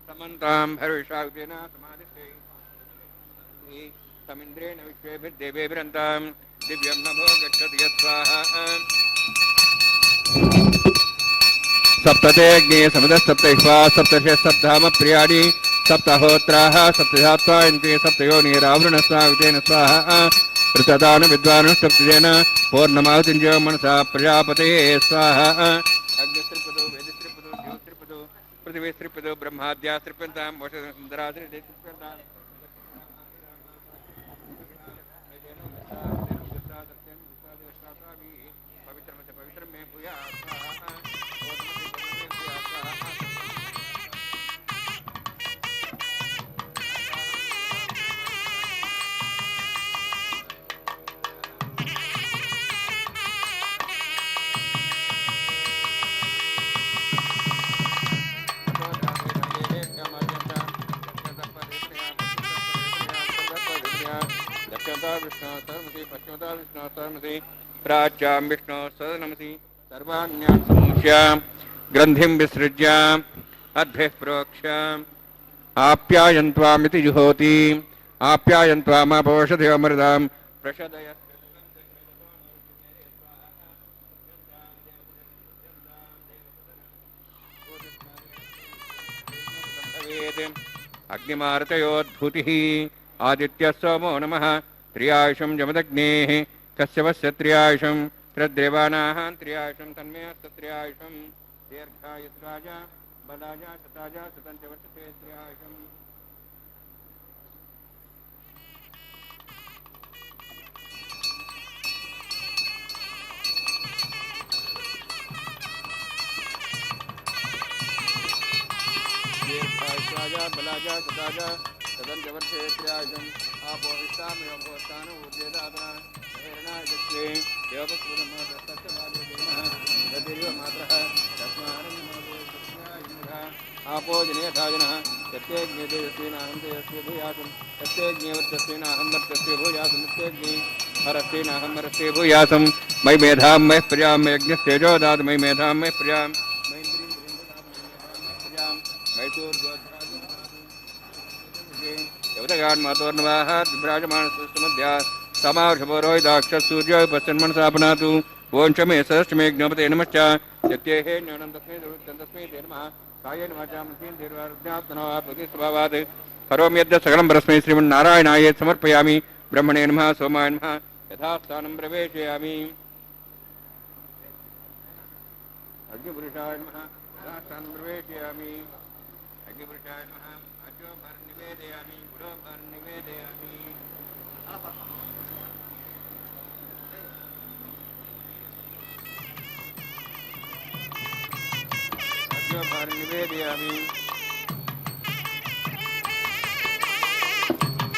समन्तां भर्विषावतेन समादित्यै तमिन्द्रेण विश्वेभिर्देवेभिरन्तां दिव्यं नभो गच्छति यत्स्वाहा सप्तते अग्ने समिधः सप्तविपा सप्तशः सप्तामप्रियाणि सप्तहोत्राः सप्तधात्वायन्ति सप्तयोनिरावृण स्वावितेन स्वाहा ऋतदान विद्वानुष्टप्तेन पूर्णमाहुतिञ्जो मनसा प्रजापते स्वाहा अग्निस्त्रिपदो वेदिस्त्रिपदो ज्योतिस्त्रिपदो पृथिवी स्त्रिप्यतो ब्रह्माद्या स्त्रिप्यन्तां मोक्षसुन्दराद्रि स्त्रिप्यन्तां पवित्रं मे भूयात् प्राच्यां विष्णु सदनमसि सर्वाण्यां समुच्यां ग्रन्थिं विसृज्य अद्भिः प्रोक्ष्य आप्यायन्त्वामिति जुहोति आप्यायन्त्वामपोषधिमृतां प्रशदय अग्निमारतयोद्भूतिः आदित्यः सोमो नमः त्रियायुषं जमदग्नेः कश्यपस्य त्रियायुषं त्रिदेवानाः त्रियायुषं तन्मेऽस्य त्रियायुषं दीर्घायुष्काय बलाय शताय शतं च वर्षते त्रियायुषम् दीर्घायुष्काय बलाय शताय शतं च वर्षते त्रियायुषम् आपो विश्रामयोगोत्थान ऊर्जेदातना हेरणायज्ञे देवपुत्रमात्रः आपो जनेधाजनः सत्यज्ञेदेवस्वेनाहं देवस्य भूयासं सत्यज्ञेवर्चस्वेनाहं वर्चस्वे भूयासं नित्यज्ञे हरस्वेनाहं हरस्वे भूयासं मयि मेधां मयि प्रियां मयि यज्ञस्तेजो दातु मयि मेधां मयि प्रियां मयि प्रियां मयि देवतगान् मातोर्नवाः विभ्राजमानस्तमध्या समार्षपौरोहिताक्षसूर्यो पश्चिन्मनसा पुनातु ओं च मे सहस्रमे ज्ञापते नमश्च यत्येहे ज्ञानं तस्मै ते नमः कायेन वाचा मनसेन्द्रियैर्वाज्ञात्मनोऽपतिस्वभावात् करोमि यद्य सकलं परस्मै श्रीमन्नारायणाय समर्पयामि ब्रह्मणे नमः सोमाय नमः यथास्थानं प्रवेशयामि अग्निपुरुषाय नमः यथास्थानं प्रवेशयामि अग्निपुरुषाय नमः निवेदयामि गुरोभर निवेदयामि अग्निभर निवेदयामि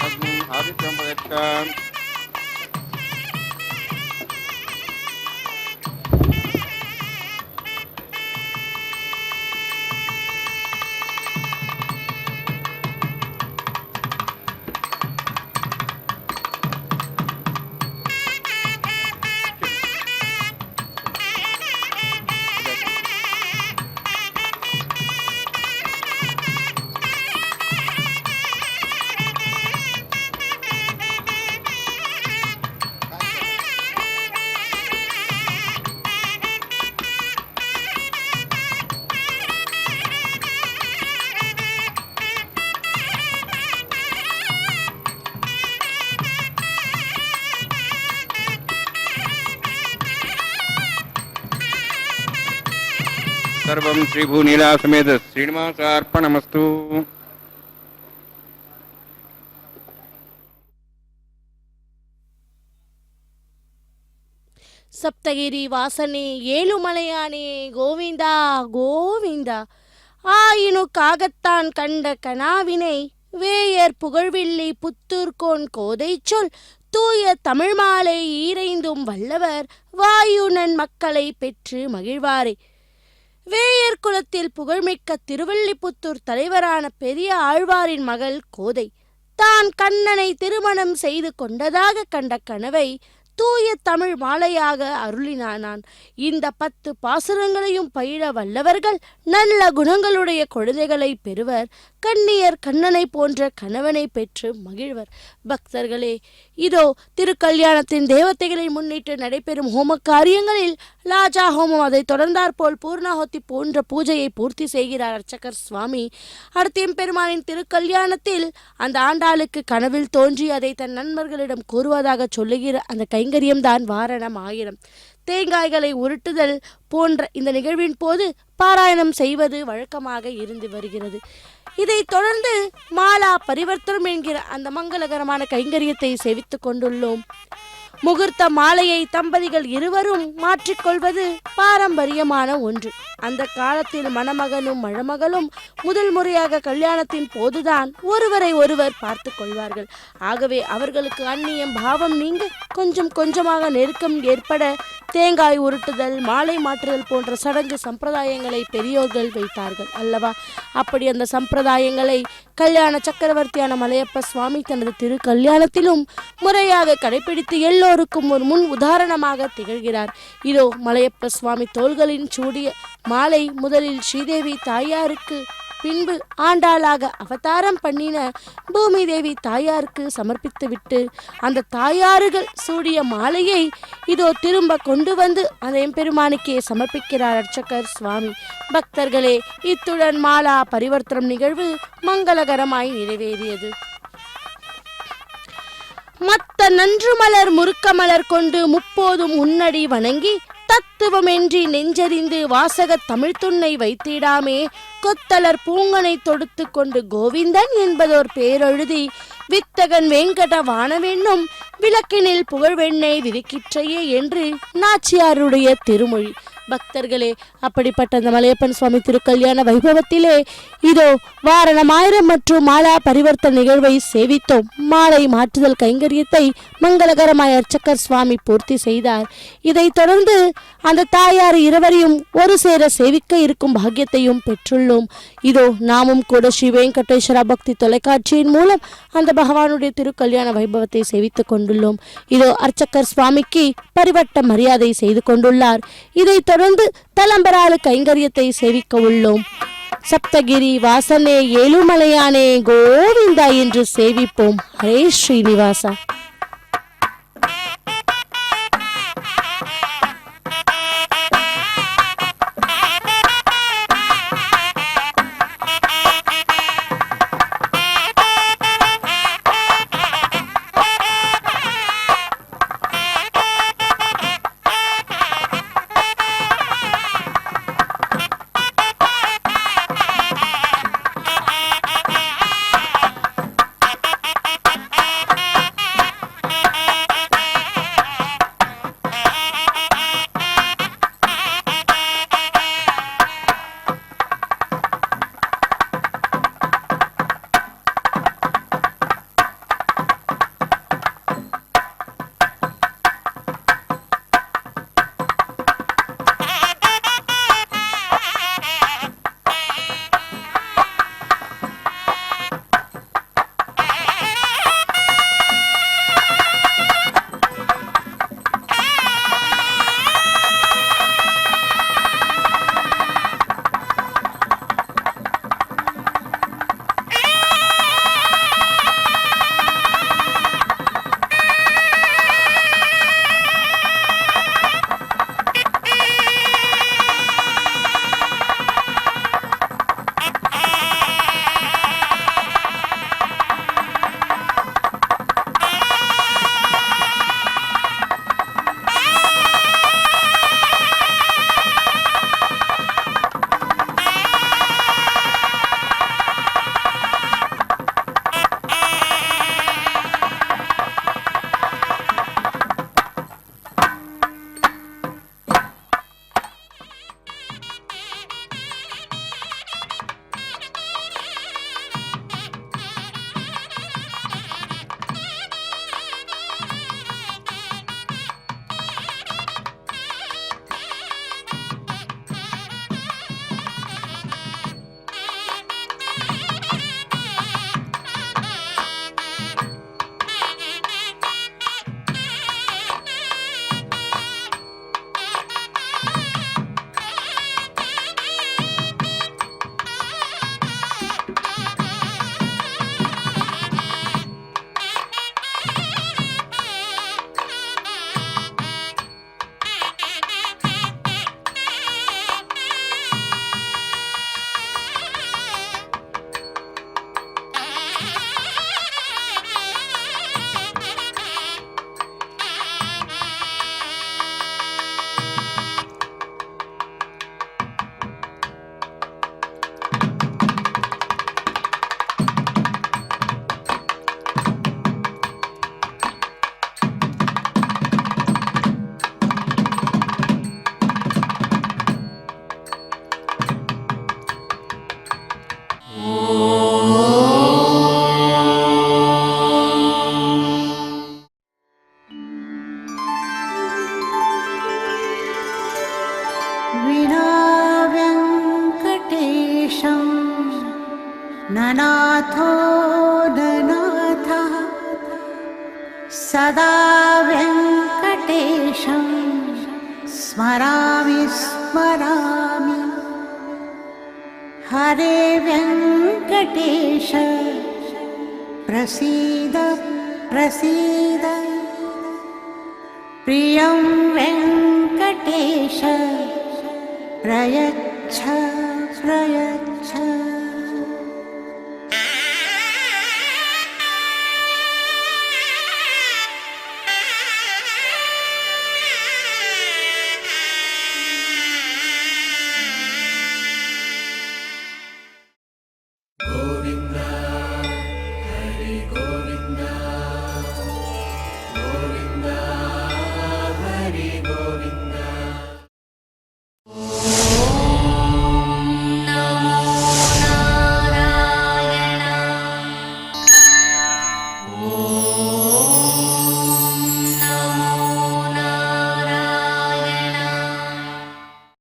अग्नि आदित्यं प्रयच्छामि सर्वं श्रीभूनीला समेत श्रीनिवासार्पणमस्तु। சப்தகிரி வாசனே ஏழுமலையானே கோவிந்தா கோவிந்தா ஆயினுக்காகத்தான் கண்ட கனாவினை வேயர் புகழ்வில்லி புத்தூர்கோன் கோதை சொல் தூய தமிழ் மாலை ஈரைந்தும் வல்லவர் வாயுனன் மக்களை பெற்று மகிழ்வாரே. வேயர் குலத்தில் புகழ்மிக்க திருவல்லிபுத்தூர் தலைவரான பெரிய ஆழ்வாரின் மகள் கோதை தான் கண்ணனை திருமணம் செய்து கொண்டதாக கண்ட கனவை தூய தமிழ் மாலையாக அருளினானான். இந்த 10 பாசுரங்களையும் பயில வல்லவர்கள் நல்ல குணங்களுடைய குழந்தைகளை பெறுவர். கண்ணியர் கண்ணனை போன்ற கணவனை பெற்று மகிழ்வர். பக்தர்களே, இதோ திருக்கல்யாணத்தின் தேவதைகளை முன்னிட்டு நடைபெறும் ஹோம காரியங்களில் லாஜா ஹோமம், அதை தொடர்ந்தாற்போல் பூர்ணாஹோத்தி போன்ற பூஜையை பூர்த்தி செய்கிறார் அர்ச்சகர் சுவாமி. அடுத்த எம்பெருமானின் திருக்கல்யாணத்தில் அந்த ஆண்டாளுக்கு கனவில் தோன்றி அதை தன் நண்பர்களிடம் கூறுவதாக சொல்லுகிற அந்த கைங்கரியம்தான் வாரணம் 1000. தேங்காய்களை உருட்டுதல் போன்ற இந்த நிகழ்வின் போது பாராயணம் செய்வது வழக்கமாக இருந்து வருகிறது. இதைத் தொடர்ந்து மாலா பரிவர்த்தனம் என்கிற அந்த மங்களகரமான கைங்கரியத்தை சேவித்துக் கொண்டுள்ளோம். முகூர்த்த மாலையை தம்பதிகள் இருவரும் மாற்றிக்கொள்வது பாரம்பரியமான ஒன்று. அந்த காலத்தில் மணமகனும் மணமகளும் முதல் முறையாக கல்யாணத்தின் போதுதான் ஒருவரை ஒருவர் பார்த்து கொள்வார்கள். ஆகவே அவர்களுக்கு அந்நியம் பாவம் நீங்க கொஞ்சம் கொஞ்சமாக நெருக்கம் ஏற்பட தேங்காய் உருட்டுதல், மாலை மாற்றுதல் போன்ற சடங்கு சம்பிரதாயங்களை பெரியோர்கள் வைத்தார்கள் அல்லவா? அப்படி அந்த சம்பிரதாயங்களை கல்யாண சக்கரவர்த்தியான மலையப்ப சுவாமி தனது திரு கல்யாணத்திலும் முறையாக கடைபிடித்து எல்லோருக்கும் ஒரு முன் உதாரணமாக திகழ்கிறார். இதோ மலையப்ப சுவாமி தோள்களின் சூடிய மாலை முதலில் ஸ்ரீதேவி தாயாருக்கு, பின்பு ஆண்டாளாக அவதாரம் பண்ணின பூமி தேவி தாயாருக்கு சமர்ப்பித்துவிட்டு அந்த தாயார்கள் சூடிய மாலையை இதோ திரும்ப கொண்டு வந்து அந்த எம்பெருமானுக்கே சமர்ப்பிக்கிறார் அர்ச்சகர் சுவாமி. பக்தர்களே, இத்துடன் மாலா பரிவர்த்தனம் நிகழ்வு மங்களகரமாய் நிறைவேறியது. மத்த நன்று மலர் முறுக்க மலர் கொண்டு முப்போதும் உன்னடி வணங்கி தத்துவமென்றி நெஞ்சறிந்து வாசக தமிழ் துண்ணை வைத்திடாமே கொத்தலர் பூங்கனை தொடுத்து கொண்டு கோவிந்தன் என்பதோர் பேரெழுதி வித்தகன் வெங்கட வானவென்னும் விளக்கினில் புகழ்வெண்ணை விதிக்கிற்றையே என்று நாச்சியாருடைய திருமொழி. பக்தர்களே, அப்படிப்பட்ட அந்த மலையப்பன் சுவாமி திருக்கல்யாண வைபவத்திலே இதோ வாரணமாயிரம் மற்றும் மாலா பரிவர்த்தன நிகழ்வை சேவித்தோம். மாலை மாற்றுதல் கைங்கரியத்தை மங்களகரமாய் அர்ச்சகர் சுவாமி பூர்த்தி செய்தார். இதைத் தொடர்ந்து அந்த தாயார் இருவரையும் ஒரு சேர சேவிக்க இருக்கும் பாக்கியத்தையும் பெற்றுள்ளோம். இதோ நாமும் கூட ஸ்ரீ வெங்கடேஸ்வரா பக்தி தொலைக்காட்சியின் மூலம் அந்த பகவானுடைய திருக்கல்யாண வைபவத்தை சேவித்துக் கொண்டுள்ளோம். இதோ அர்ச்சகர் சுவாமிக்கு பரிவட்ட மரியாதை செய்து கொண்டுள்ளார். இதைத் தொடர்ந்து தலம்பராலு கைங்கரியத்தை சேவிக்க உள்ளோம். சப்தகிரி வாசனே ஏழுமலையானே கோவிந்தா என்று சேவிப்போம். ஹரே ஸ்ரீனிவாசா. ननाथो ननाथः सदा वेङ्कटेशं स्मरामि स्मरामि हरे वेङ्कटेश प्रसीद प्रसीद प्रियं वेङ्कटेश प्रयच्छ प्रयच्छ